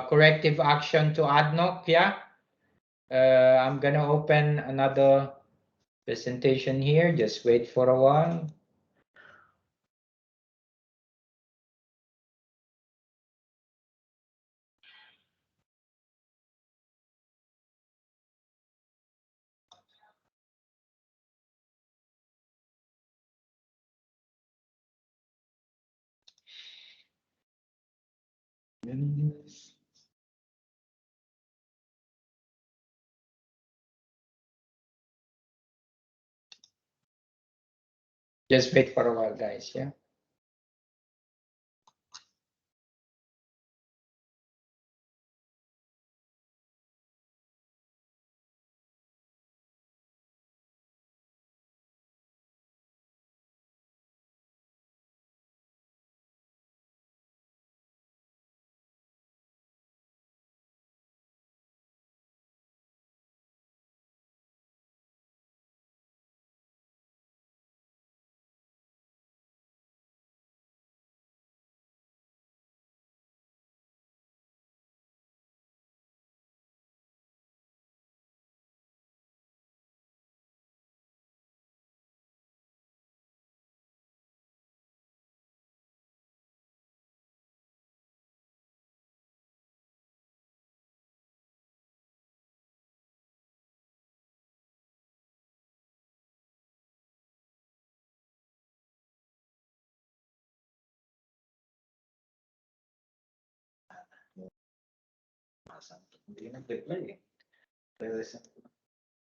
corrective action to ADNOC. Yeah, I'm gonna open another presentation here. Just wait for a while. Just wait for a while, guys. Yeah.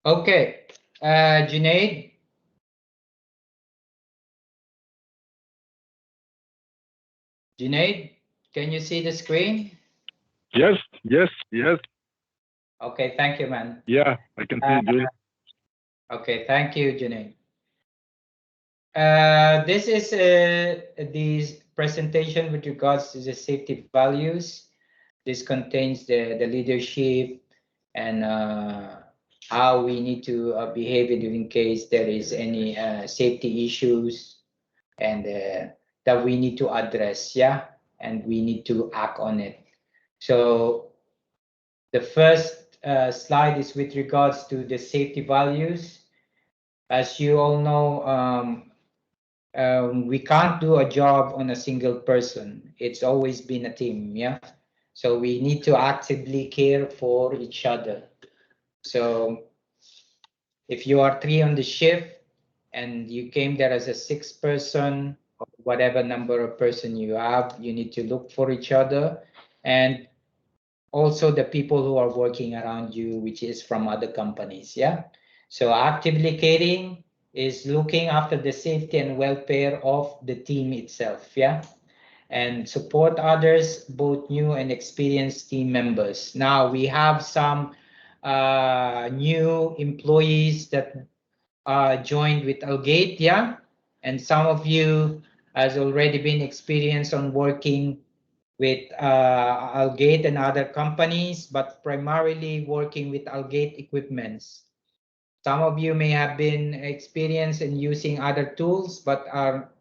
Okay, Junaid. Junaid, can you see the screen? Yes, yes, yes. Okay, thank you, man. Yeah, I can see Julie. Okay, thank you, Junaid. This is the presentation with regards to the safety values. This contains the leadership and how we need to behave in case there is any safety issues and that we need to address, yeah, and we need to act on it. So the first slide is with regards to the safety values. As you all know, we can't do a job on a single person. It's always been a team, yeah. So we need to actively care for each other. So if you are 3 on the shift and you came there as a 6 person or whatever number of person you have, you need to look for each other and also the people who are working around you, which is from other companies, yeah. So actively caring is looking after the safety and welfare of the team itself, yeah, and support others, both new and experienced team members. Now we have some new employees that joined with Algate, yeah, and some of you has already been experienced on working with Algate and other companies, but primarily working with Algate equipments. Some of you may have been experienced in using other tools, but are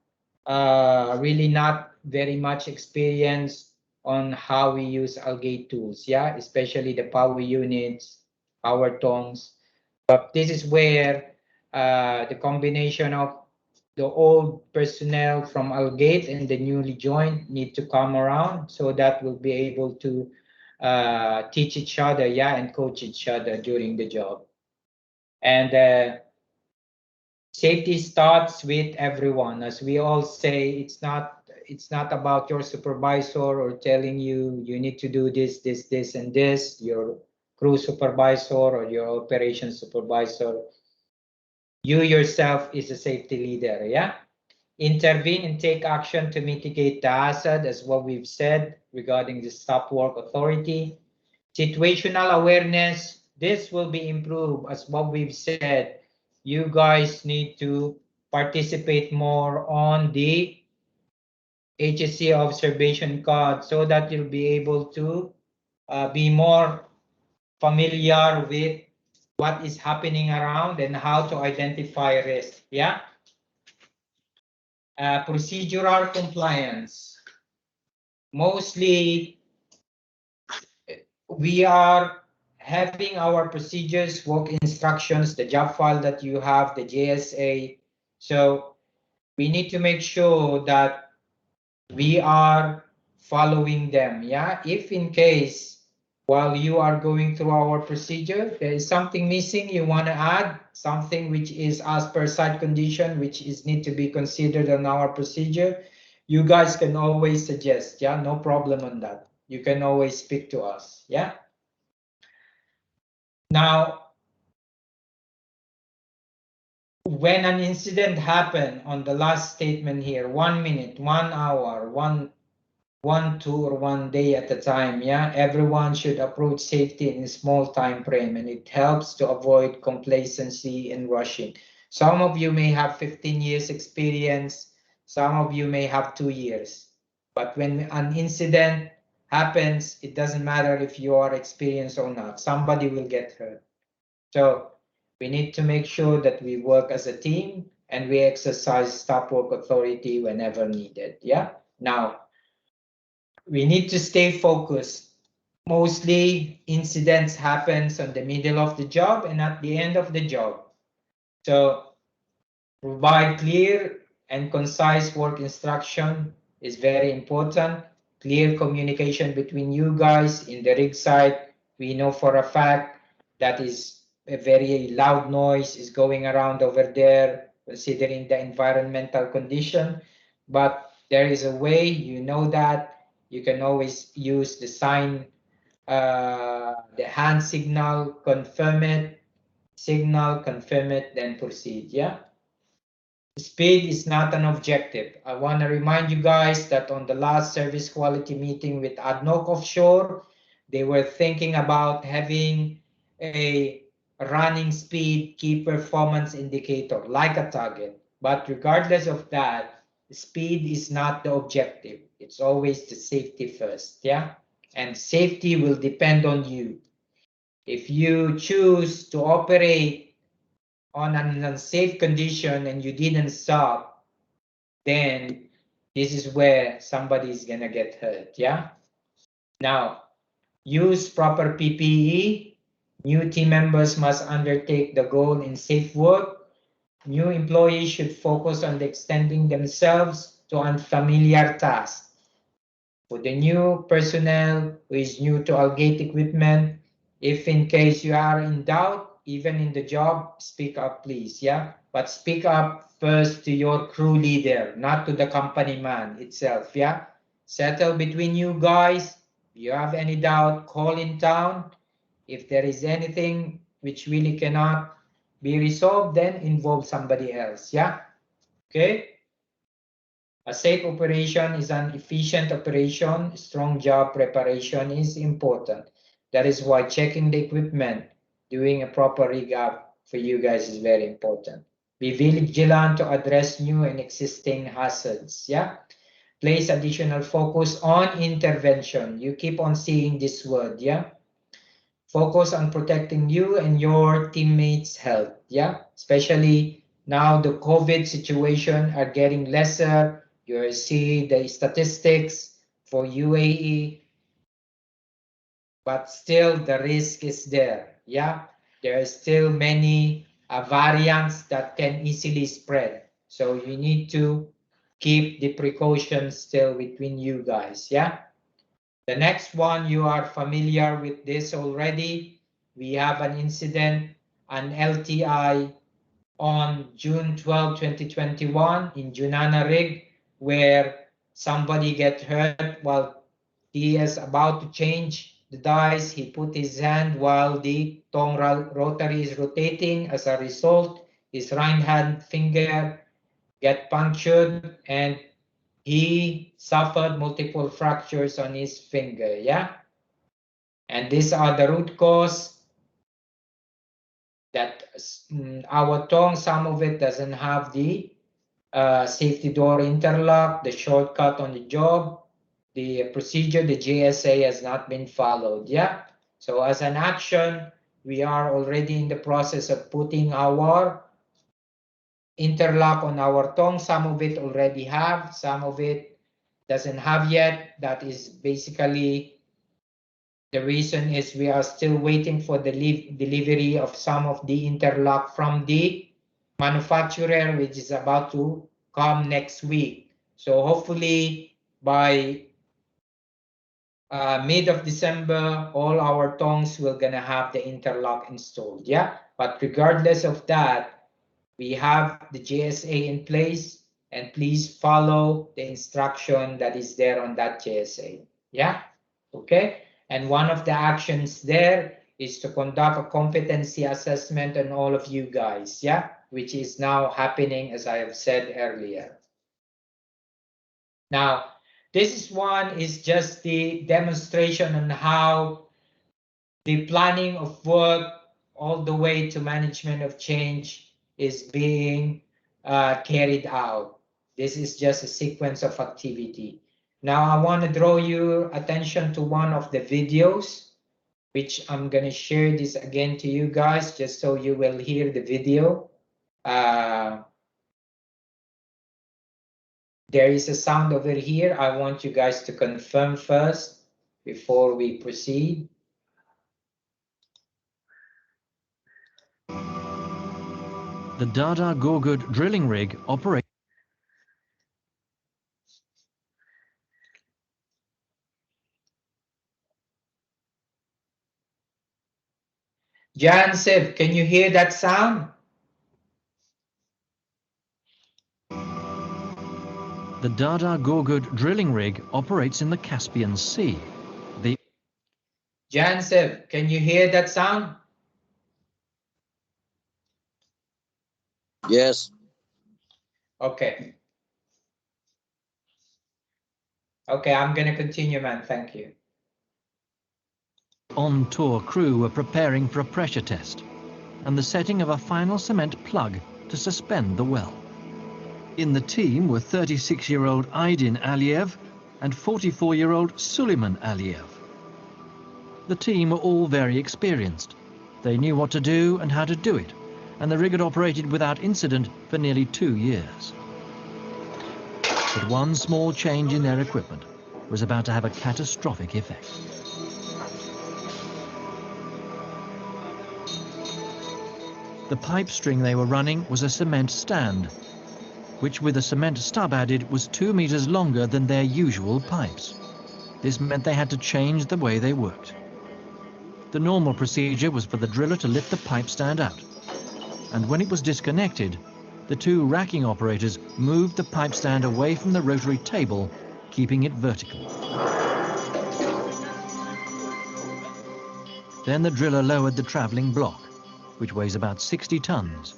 really not very much experienced on how we use Algate tools, yeah, especially the power units, power tongs. But this is where the combination of the old personnel from Algate and the newly joined need to come around so that we'll be able to teach each other, yeah, and coach each other during the job. And safety starts with everyone. As we all say, it's not about your supervisor or telling you you need to do this, this, and this, your crew supervisor or your operations supervisor. You yourself is a safety leader, yeah? Intervene and take action to mitigate the hazard, as what we've said regarding the stop work authority. Situational awareness, this will be improved, as what we've said. You guys need to participate more on the HSC observation card so that you'll be able to be more familiar with what is happening around and how to identify risk. Yeah. Procedural compliance. Mostly we are having our procedures, work instructions, the job file that you have, the JSA. So we need to make sure that we are following them. Yeah, if in case while you are going through our procedure, there is something missing, you want to add something which is as per site condition, which is need to be considered on our procedure, you guys can always suggest. Yeah, no problem on that. You can always speak to us. Yeah. Now, when an incident happened on the last statement here, 1 minute, 1 hour, one tour, 1 day at a time, yeah, everyone should approach safety in a small time frame, and it helps to avoid complacency and rushing. Some of you may have 15 years experience, some of you may have 2 years, but when an incident happens, it doesn't matter if you are experienced or not, somebody will get hurt. So we need to make sure that we work as a team and we exercise stop work authority whenever needed. Yeah. Now, we need to stay focused. Mostly incidents happens on the middle of the job and at the end of the job. So provide clear and concise work instruction is very important. Clear communication between you guys in the rig site. We know for a fact that is a very loud noise is going around over there, considering the environmental condition. But there is a way, you know, that you can always use the sign, the hand signal, confirm it, signal, confirm it, then proceed. Yeah. Speed is not an objective. I want to remind you guys that on the last service quality meeting with ADNOC Offshore, they were thinking about having a running speed key performance indicator like a target. But regardless of that, speed is not the objective. It's always the safety first. Yeah. And safety will depend on you. If you choose to operate on an unsafe condition and you didn't stop, then this is where somebody is gonna get hurt. Yeah. Now, use proper PPE. New team members must undertake the goal in safe work. New employees should focus on extending themselves to unfamiliar tasks. For the new personnel who is new to Algate equipment, if in case you are in doubt, even in the job, speak up, please. Yeah, but speak up first to your crew leader, not to the company man itself. Yeah, settle between you guys. If you have any doubt, call in town. If there is anything which really cannot be resolved, then involve somebody else. Yeah, okay. A safe operation is an efficient operation. Strong job preparation is important. That is why checking the equipment, doing a proper rig up for you guys is very important. Be vigilant to address new and existing hazards. Yeah. Place additional focus on intervention. You keep on seeing this word. Yeah. Focus on protecting you and your teammates' health. Yeah. Especially now the COVID situation are getting lesser. You see the statistics for UAE, but still the risk is there. Yeah, there are still many variants that can easily spread. So you need to keep the precautions still between you guys, yeah? The next one, you are familiar with this already. We have an incident, an LTI on June 12, 2021 in Junana Rig, where somebody get hurt while he is about to change the dies. He put his hand while the tong rotary is rotating. As a result, his right hand finger get punctured and he suffered multiple fractures on his finger, yeah? And these are the root cause that our tong, some of it doesn't have the safety door interlock, the shortcut on the job, the procedure, the JSA has not been followed, yeah? So as an action, we are already in the process of putting our interlock on our tong. Some of it already have, some of it doesn't have yet. That is basically the reason is we are still waiting for the delivery of some of the interlock from the manufacturer, which is about to come next week. So hopefully by mid of December, all our tongs will gonna have the interlock installed, yeah? But regardless of that, we have the JSA in place, and please follow the instruction that is there on that JSA, yeah? Okay, and one of the actions there is to conduct a competency assessment on all of you guys, yeah? Which is now happening, as I have said earlier. Now, this one is just the demonstration on how the planning of work all the way to management of change is being carried out. This is just a sequence of activity. Now I want to draw your attention to one of the videos, which I'm going to share this again to you guys, just so you will hear the video. There is a sound over here. I want you guys to confirm first before we proceed. The Dada Gorgud drilling rig operates. Jan Siv, can you hear that sound? The Dada Gorgud drilling rig operates in the Caspian Sea. The Jan Siv, can you hear that sound? Yes. Okay. Okay, I'm going to continue, man. Thank you. on-tour crew were preparing for a pressure test and the setting of a final cement plug to suspend the well. In the team were 36-year-old Aydin Aliyev and 44-year-old Suleiman Aliyev. The team were all very experienced. They knew what to do and how to do it, and the rig had operated without incident for nearly 2 years. But one small change in their equipment was about to have a catastrophic effect. The pipe string they were running was a cement stand, which with a cement stub added was 2 meters longer than their usual pipes. This meant they had to change the way they worked. The normal procedure was for the driller to lift the pipe stand out, and when it was disconnected, the two racking operators moved the pipe stand away from the rotary table, keeping it vertical. Then the driller lowered the travelling block, which weighs about 60 tons,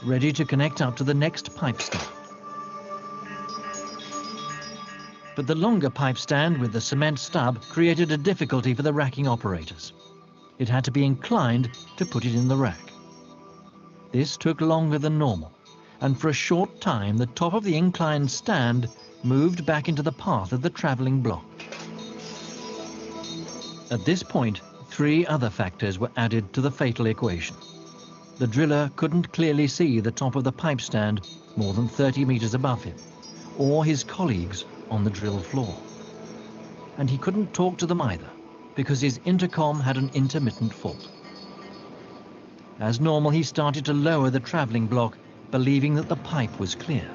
ready to connect up to the next pipe stand. But the longer pipe stand with the cement stub created a difficulty for the racking operators. It had to be inclined to put it in the rack. This took longer than normal, and for a short time the top of the inclined stand moved back into the path of the travelling block. At this point, 3 other factors were added to the fatal equation. The driller couldn't clearly see the top of the pipe stand more than 30 meters above him, or his colleagues on the drill floor. And he couldn't talk to them either, because his intercom had an intermittent fault. As normal, he started to lower the travelling block, believing that the pipe was clear.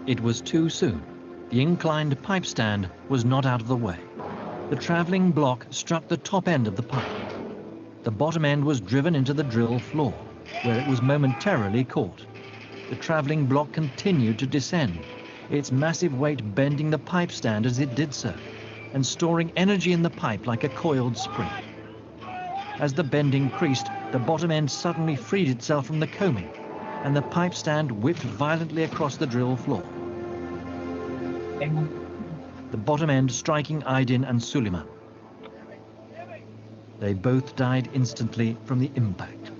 It was too soon. The inclined pipe stand was not out of the way. The travelling block struck the top end of the pipe. The bottom end was driven into the drill floor, where it was momentarily caught. The travelling block continued to descend, its massive weight bending the pipe stand as it did so, and storing energy in the pipe like a coiled spring. As the bend increased, the bottom end suddenly freed itself from the coaming, and the pipe stand whipped violently across the drill floor. The bottom end striking Aydin and Suleiman. They both died instantly from the impact.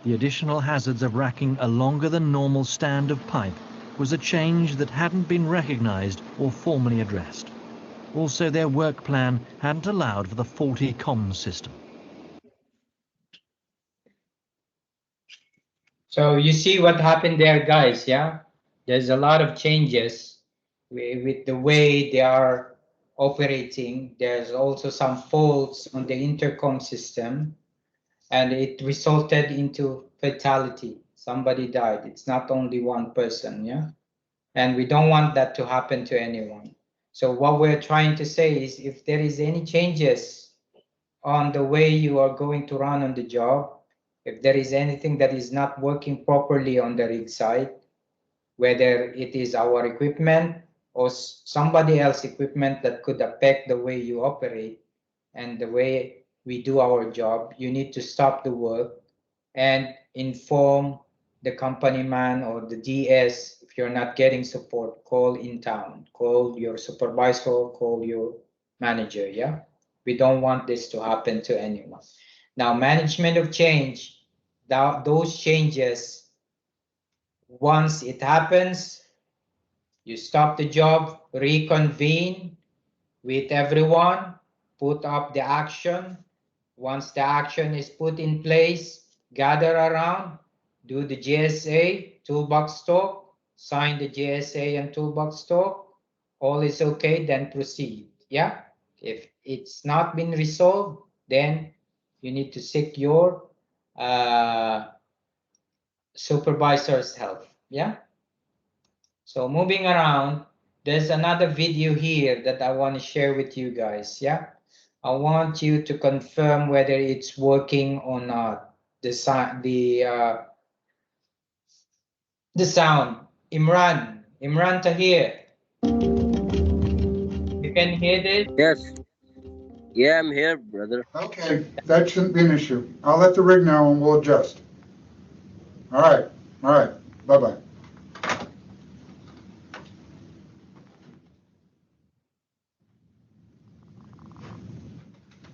The additional hazards of racking a longer than normal stand of pipe was a change that hadn't been recognized or formally addressed. Also, their work plan hadn't allowed for the faulty comms system. So you see what happened there, guys, yeah? There's a lot of changes with the way they are operating. There's also some faults on the intercom system, and it resulted into fatality. Somebody died. It's not only one person, yeah? And we don't want that to happen to anyone. So what we're trying to say is if there is any changes on the way you are going to run on the job, if there is anything that is not working properly on the rig site, whether it is our equipment or somebody else's equipment that could affect the way you operate and the way we do our job, you need to stop the work and inform the company man or the DS. If you're not getting support, call in town, call your supervisor, call your manager, yeah? We don't want this to happen to anyone. Now, management of change, those changes, once it happens, you stop the job, reconvene with everyone, put up the action. Once the action is put in place, gather around, do the GSA, toolbox talk, sign the GSA and toolbox talk. All is okay, then proceed. Yeah? If it's not been resolved, then you need to seek your supervisor's help. Yeah? So moving around, there's another video here that I want to share with you guys. Yeah? I want you to confirm whether it's working or not. The sound. Imran Tahir. You can hear this? Yes. Yeah, I'm here, brother. Okay, that shouldn't be an issue. I'll let the rig know and we'll adjust. All right, bye-bye.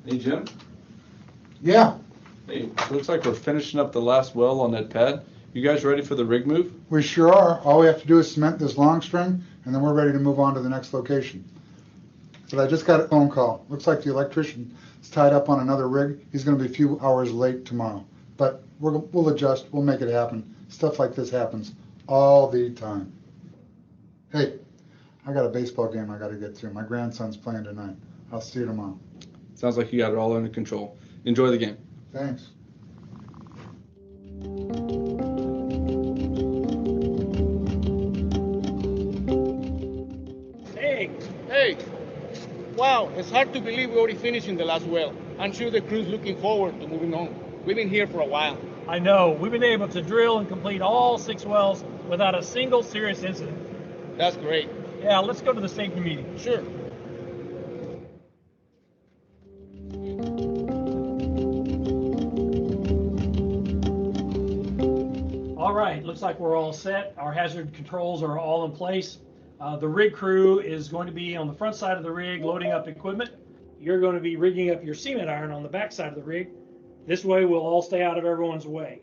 Hey, Jim. Yeah, Hey, looks like we're finishing up the last well on that pad. You guys ready for the rig move? we sure are. All we have to do is cement this long string and then we're ready to move on to the next location. But I just got a phone call. Looks like the electrician is tied up on another rig. He's gonna be a few hours late tomorrow. But we'll adjust, we'll make it happen. Stuff like this happens all the time. Hey, I got a baseball game I gotta get to. My grandson's playing tonight. I'll see you tomorrow. Sounds like you got it all under control. Enjoy the game. Thanks. Hey, wow, it's hard to believe we already finished in the last well. I'm sure the crew's looking forward to moving on. We've been here for a while. I know. We've been able to drill and complete all 6 wells without a single serious incident. That's great. Yeah, let's go to the safety meeting. Sure. All right, looks like we're all set. Our hazard controls are all in place. The rig crew is going to be on the front side of the rig loading up equipment. You're going to be rigging up your cement iron on the back side of the rig. This way we'll all stay out of everyone's way.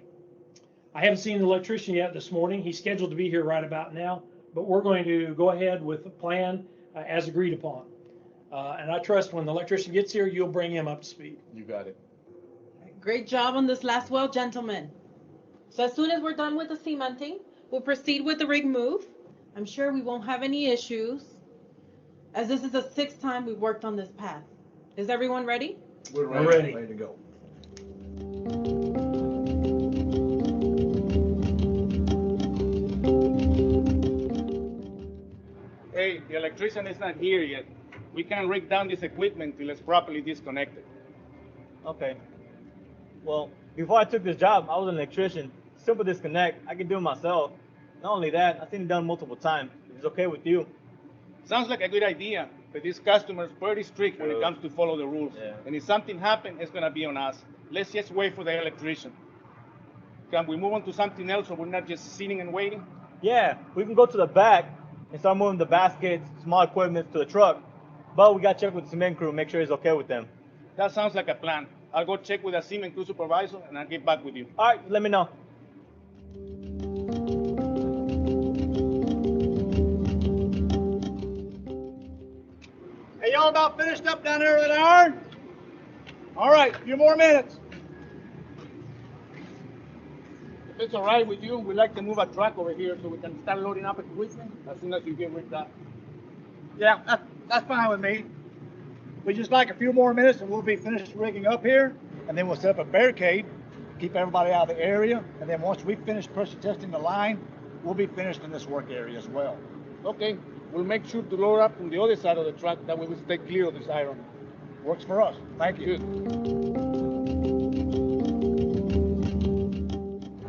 I haven't seen the electrician yet this morning. He's scheduled to be here right about now, but we're going to go ahead with the plan as agreed upon. And I trust when the electrician gets here, you'll bring him up to speed. You got it. Great job on this last well, gentlemen. So as soon as we're done with the cementing, we'll proceed with the rig move. I'm sure we won't have any issues, as this is the 6th time we've worked on this path. Is everyone ready? We're ready. Ready to go. electrician is not here yet. We can't rig down this equipment till it's properly disconnected. Okay. Well, before I took this job, I was an electrician. Simple disconnect. I can do it myself. Not only that, I've seen it done multiple times. If it's okay with you. Sounds like a good idea, but this customer is pretty strict when it comes to follow the rules. Yeah. And if something happens, it's gonna be on us. Let's just wait for the electrician. Can we move on to something else so we're not just sitting and waiting? Yeah, we can go to the back and start moving the baskets, small equipment to the truck. But we got to check with the cement crew, make sure it's okay with them. That sounds like a plan. I'll go check with the cement crew supervisor and I'll get back with you. All right, let me know. Hey, y'all about finished up down there with that iron? All right, a few more minutes. If it's all right with you, we'd like to move a truck over here so we can start loading up equipment as soon as you get rigged up. Yeah, that's fine with me. We just like a few more minutes and we'll be finished rigging up here, and then we'll set up a barricade, keep everybody out of the area, and then once we finish pressure testing the line, we'll be finished in this work area as well. Okay, we'll make sure to load up from the other side of the truck, that way we stay clear of this iron. Works for us. Thank you.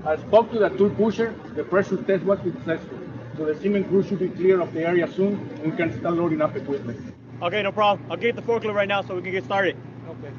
I spoke to the tool pusher. The pressure test was successful. So the cement crew should be clear of the area soon, and we can start loading up equipment. Okay, no problem. I'll get the forklift right now so we can get started. Okay.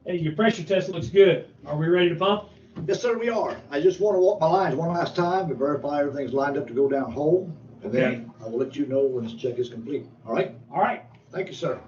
Hey, your pressure test looks good. Are we ready to pump? Yes, sir, we are. I just want to walk my lines one last time to verify everything's lined up to go down hole. And then I will let you know when this check is complete. All right? All right. Thank you, sir.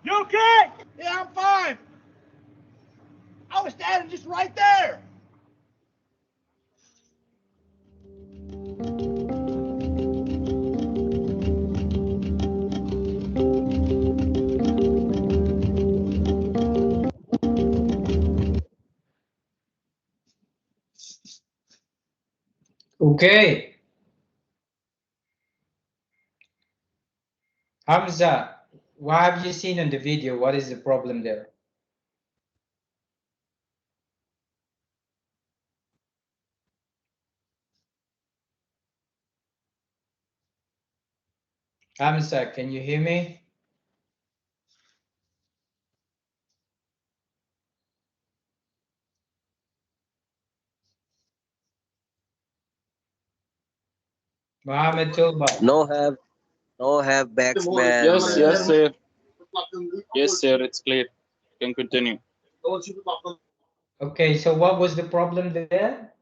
You okay? Yeah, I'm fine. I was standing just right there. Okay. Hamza, what have you seen in the video? What is the problem there? Hamza, can you hear me? Mohammed Tulba. No have backsman. Yes, yes, sir. Yes, sir, it's clear. You can continue. Okay, so what was the problem there?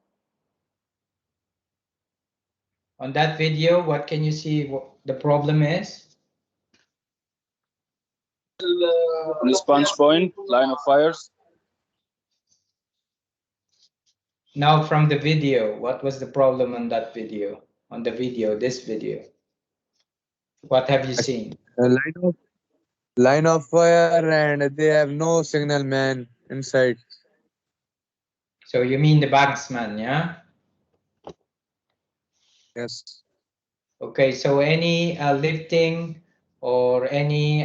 On that video, what can you see what the problem is? Response point, line of fires. Now from the video, what was the problem on that video? On the video, this video. What have you seen? Line of fire, and they have no signal man inside. So you mean the bagsman, yeah? Yes. Okay, so any lifting or any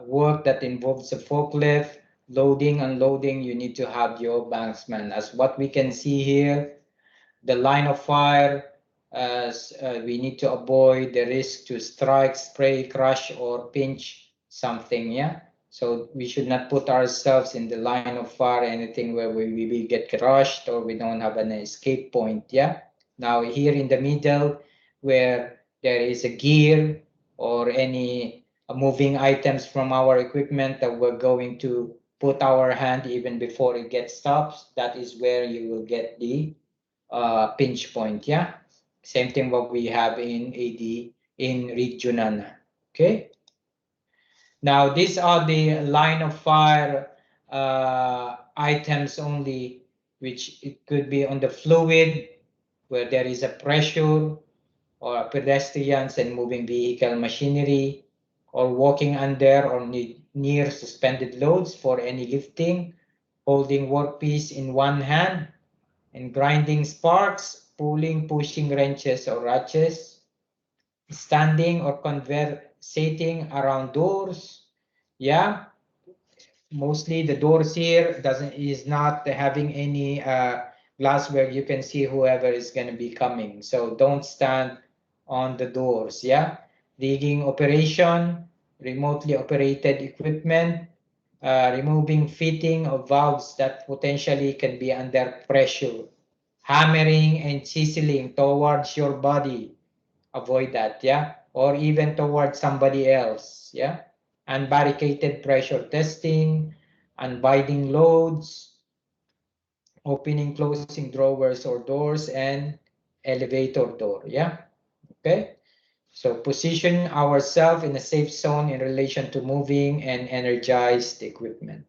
work that involves a forklift, loading, unloading, you need to have your banksman. As what we can see here, the line of fire, as we need to avoid the risk to strike, spray, crush, or pinch something, yeah? So we should not put ourselves in the line of fire, anything where we get crushed or we don't have an escape point, yeah? Now here in the middle, where there is a gear or any moving items from our equipment that we're going to put our hand even before it gets stopped, that is where you will get the pinch point, yeah? Same thing what we have in AD, in Regionana, okay? Now, these are the line of fire items only which it could be on the fluid where there is a pressure, or pedestrians and moving vehicle machinery, or walking under or near suspended loads for any lifting, holding workpiece in one hand, and grinding sparks, pulling, pushing wrenches or ratchets, standing or conversating around doors. Yeah, mostly the doors here is not having any glass where you can see whoever is going to be coming, so don't stand on the doors. Yeah, rigging operation, remotely operated equipment, removing fitting of valves that potentially can be under pressure, hammering and chiseling towards your body, avoid that. Yeah, or even towards somebody else. Yeah, unbarricaded pressure testing, unbinding loads, opening, closing drawers or doors, and elevator door. Yeah, okay. So position ourselves in a safe zone in relation to moving and energized equipment.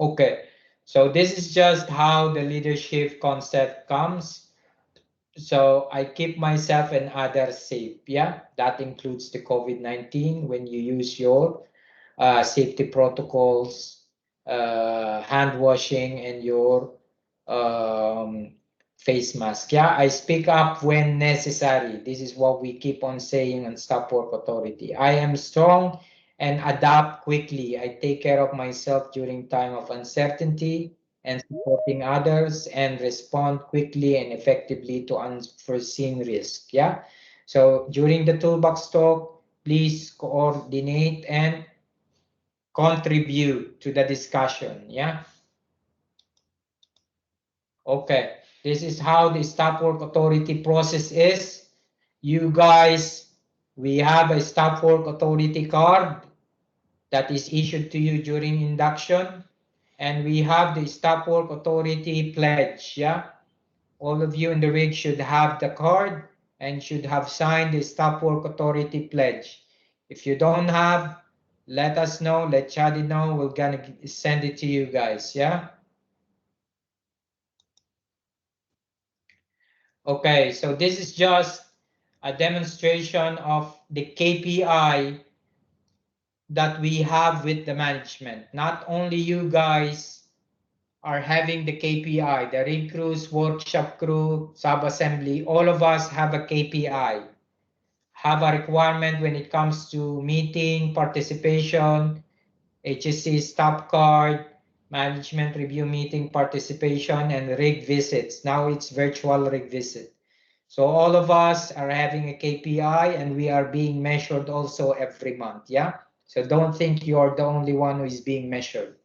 Okay, so this is just how the leadership concept comes. So I keep myself and others safe. Yeah, that includes the COVID-19 when you use your safety protocols, hand washing, and your um, face mask. Yeah, I speak up when necessary. This is what we keep on saying on Stop Work Authority. I am strong and adapt quickly. I take care of myself during time of uncertainty and supporting others, and respond quickly and effectively to unforeseen risk. Yeah. So during the toolbox talk, please coordinate and contribute to the discussion. Yeah. Okay. This is how the Stop Work Authority process is. You guys, we have a Stop Work Authority card that is issued to you during induction. And we have the Stop Work Authority pledge. Yeah. All of you in the rig should have the card and should have signed the Stop Work Authority pledge. If you don't have, let us know, let Chadi know, we're gonna send it to you guys. Yeah. Okay, so this is just a demonstration of the KPI that we have with the management. Not only you guys are having the KPI, the rig crews, workshop crew, sub-assembly, all of us have a KPI, have a requirement when it comes to meeting, participation, HSC stop card, management review meeting participation, and rig visits. Now it's virtual rig visit. So all of us are having a KPI, and we are being measured also every month. Yeah. So don't think you're the only one who is being measured.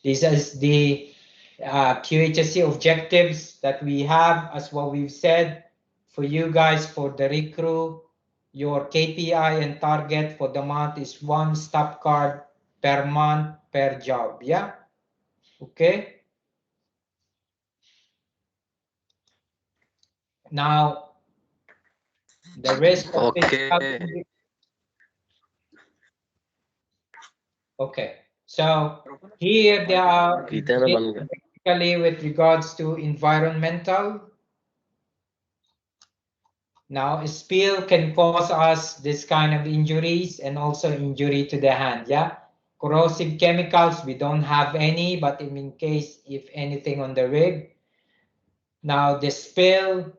This is the QHSC objectives that we have, as what we've said for you guys. For the rig crew, your KPI and target for the month is 1 stop card per month per job. Yeah. Okay. Now the rest of it. Okay. So here they are basically with regards to environmental. Now, a spill can cause us this kind of injuries and also injury to the hand. Yeah. Corrosive chemicals, we don't have any, but in case if anything on the rig. Now, the spill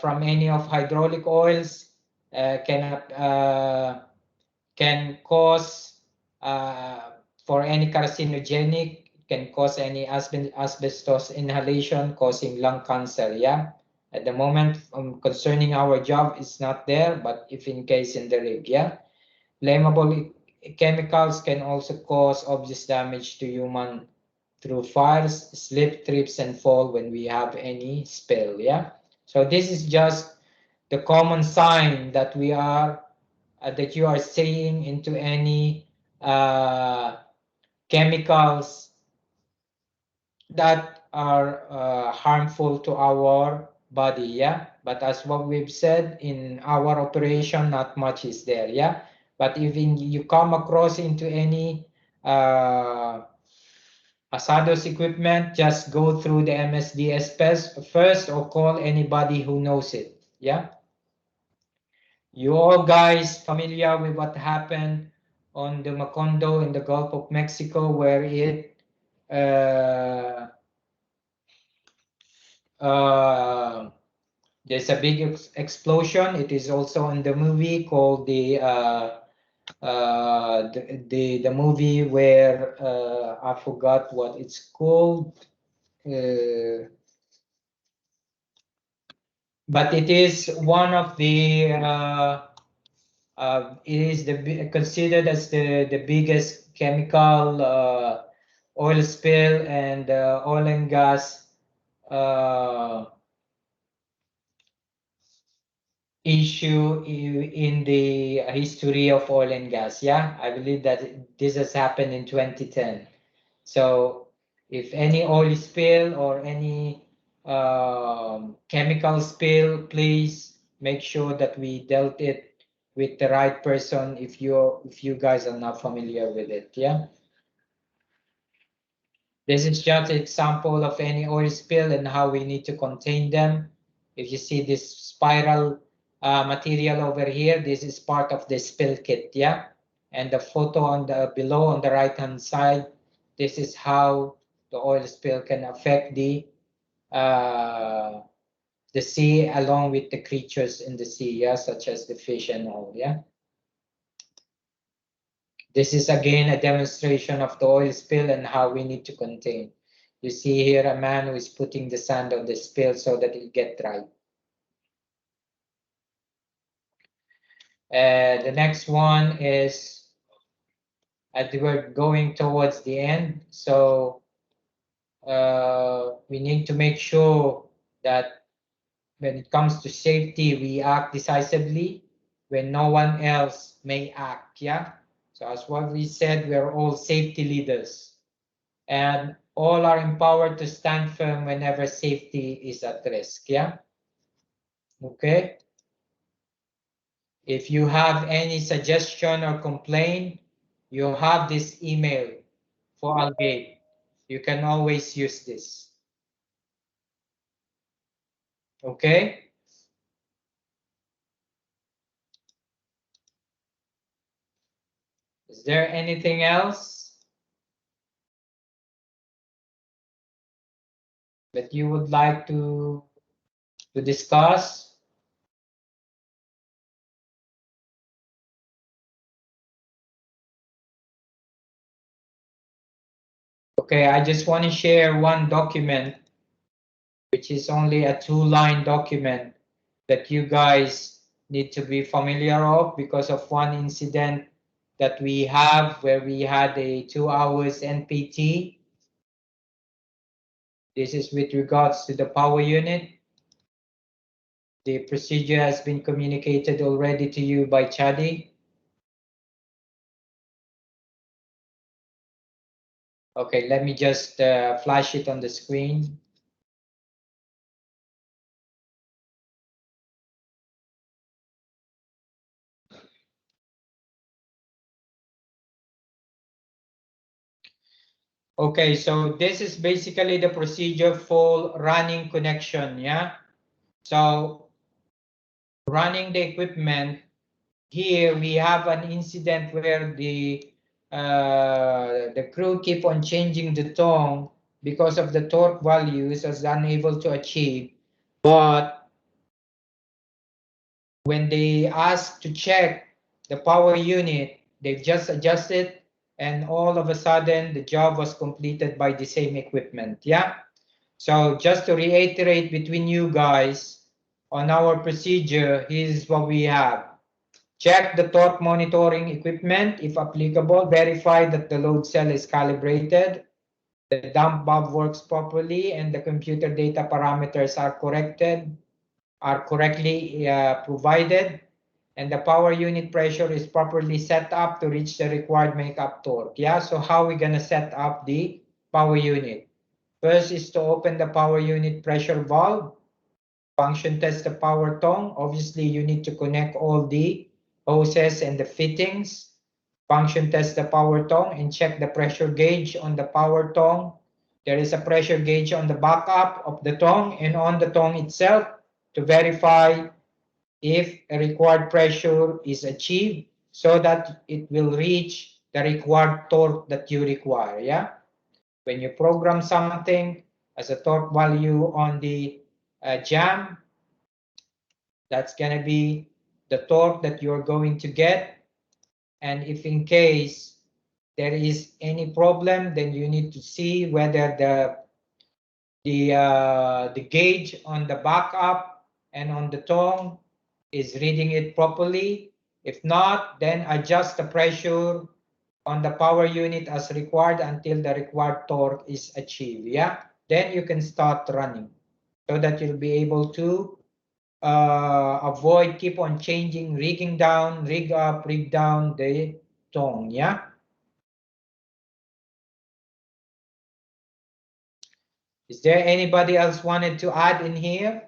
from any of hydraulic oils can cause for any carcinogenic, can cause any asbestos inhalation causing lung cancer. Yeah. At the moment, concerning our job, is not there, but if in case in the rig. Yeah. Flammable chemicals can also cause obvious damage to human through fires, slip, trips, and fall when we have any spill. Yeah. So this is just the common sign that we are that you are seeing into any chemicals that are harmful to our body. Yeah. But as what we've said in our operation, not much is there. Yeah. But if you come across into any hazardous equipment, just go through the MSDS first or call anybody who knows it. Yeah. You all guys familiar with what happened on the Macondo in the Gulf of Mexico, where it there's a big explosion. It is also in the movie called the movie where I forgot what it's called, but it is one of the it is considered as the biggest chemical oil spill and oil and gas issue in the history of oil and gas. Yeah, I believe that this has happened in 2010. So if any oil spill or any chemical spill, please make sure that we dealt it with the right person if you guys are not familiar with it. Yeah. This is just an example of any oil spill and how we need to contain them. If you see this spiral material over here, this is part of the spill kit, yeah? And the photo on the below on the right hand side, this is how the oil spill can affect the sea along with the creatures in the sea, yeah, such as the fish and all, yeah? This is again a demonstration of the oil spill and how we need to contain. You see here a man who is putting the sand on the spill so that it get dry. The next one is as we're going towards the end, so we need to make sure that when it comes to safety, we act decisively when no one else may act. Yeah. So as what we said, we are all safety leaders, and all are empowered to stand firm whenever safety is at risk. Yeah. Okay. If you have any suggestion or complaint, you have this email for Algate. You can always use this. Okay. Is there anything else that you would like to discuss? Okay, I just want to share one document, which is only a 2-line document that you guys need to be familiar of because of one incident that we have where we had a 2 hours NPT. This is with regards to the power unit. The procedure has been communicated already to you by Chadi. Okay, let me just flash it on the screen. Okay, so this is basically the procedure for running connection, yeah? So running the equipment, here we have an incident where the crew keep on changing the tongue because of the torque values as unable to achieve. But when they ask to check the power unit, they've just adjusted and all of a sudden the job was completed by the same equipment. Yeah. So just to reiterate between you guys on our procedure, here's what we have. Check the torque monitoring equipment, if applicable, verify that the load cell is calibrated, the dump valve works properly, and the computer data parameters are correctly provided, and the power unit pressure is properly set up to reach the required makeup torque. Yeah, so how are we gonna set up the power unit? First is to open the power unit pressure valve, function test the power tongue. Obviously, you need to connect all the hoses and the fittings. function test the power tongue and check the pressure gauge on the power tongue. There is a pressure gauge on the backup of the tongue and on the tongue itself to verify if a required pressure is achieved so that it will reach the required torque that you require. Yeah. When you program something as a torque value on the jam, that's going to be the torque that you're going to get. And if in case there is any problem, then you need to see whether the gauge on the backup and on the tongue is reading it properly. If not, then adjust the pressure on the power unit as required until the required torque is achieved. Yeah, then you can start running so that you'll be able to avoid keep on changing, rigging down, rig up, rig down the tongue. Yeah. Is there anybody else wanted to add in here?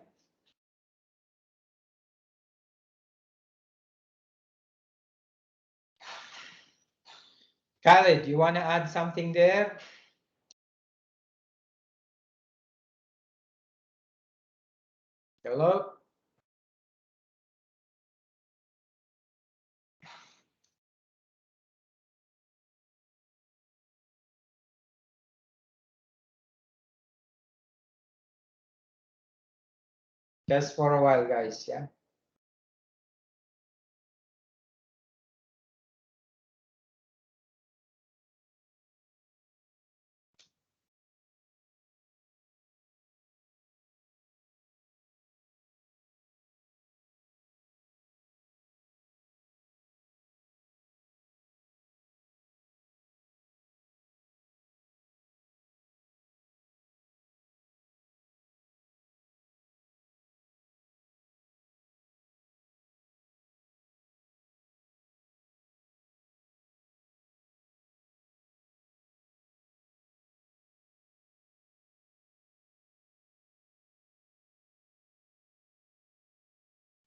Khaled, you want to add something there? Hello? Just for a while, guys, yeah?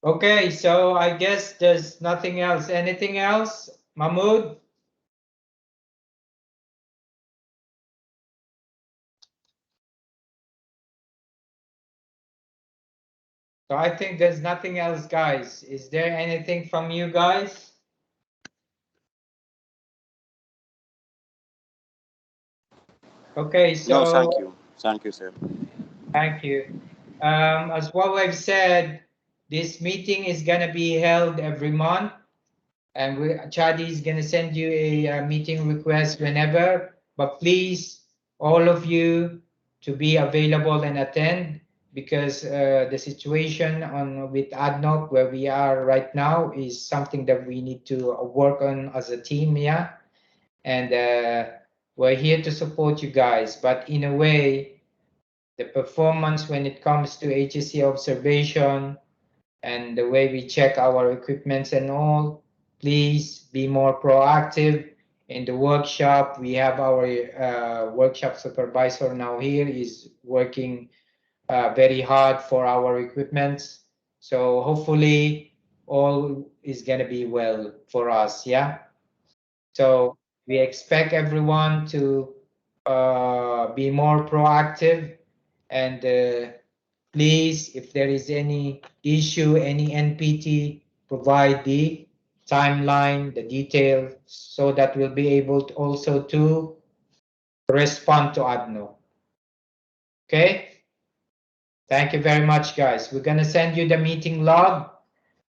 Okay, so I guess there's nothing else. Anything else, Mahmoud? So I think there's nothing else, guys. Is there anything from you guys? Okay, so No, thank you. Thank you, sir. thank you. As what I've said, this meeting is gonna be held every month, and Chadi is gonna send you a meeting request whenever. But please, all of you, to be available and attend, because the situation with ADNOC where we are right now is something that we need to work on as a team. Yeah, and we're here to support you guys, but in a way, the performance when it comes to HSE observation and the way we check our equipments and all, please be more proactive in the workshop. We have our workshop supervisor now here is working very hard for our equipments. So hopefully all is going to be well for us. Yeah. So we expect everyone to be more proactive, and please, if there is any issue, any NPT, provide the timeline, the details, so that we'll be able to also to respond to ADNO. Okay? Thank you very much, guys. We're going to send you the meeting log,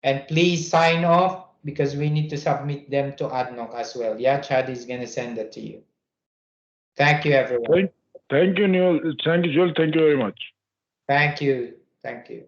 and please sign off because we need to submit them to ADNOC as well. Yeah, Chad is going to send that to you. Thank you, everyone. Thank you, Neil. Thank you, Joel. Thank you very much. Thank you. Thank you.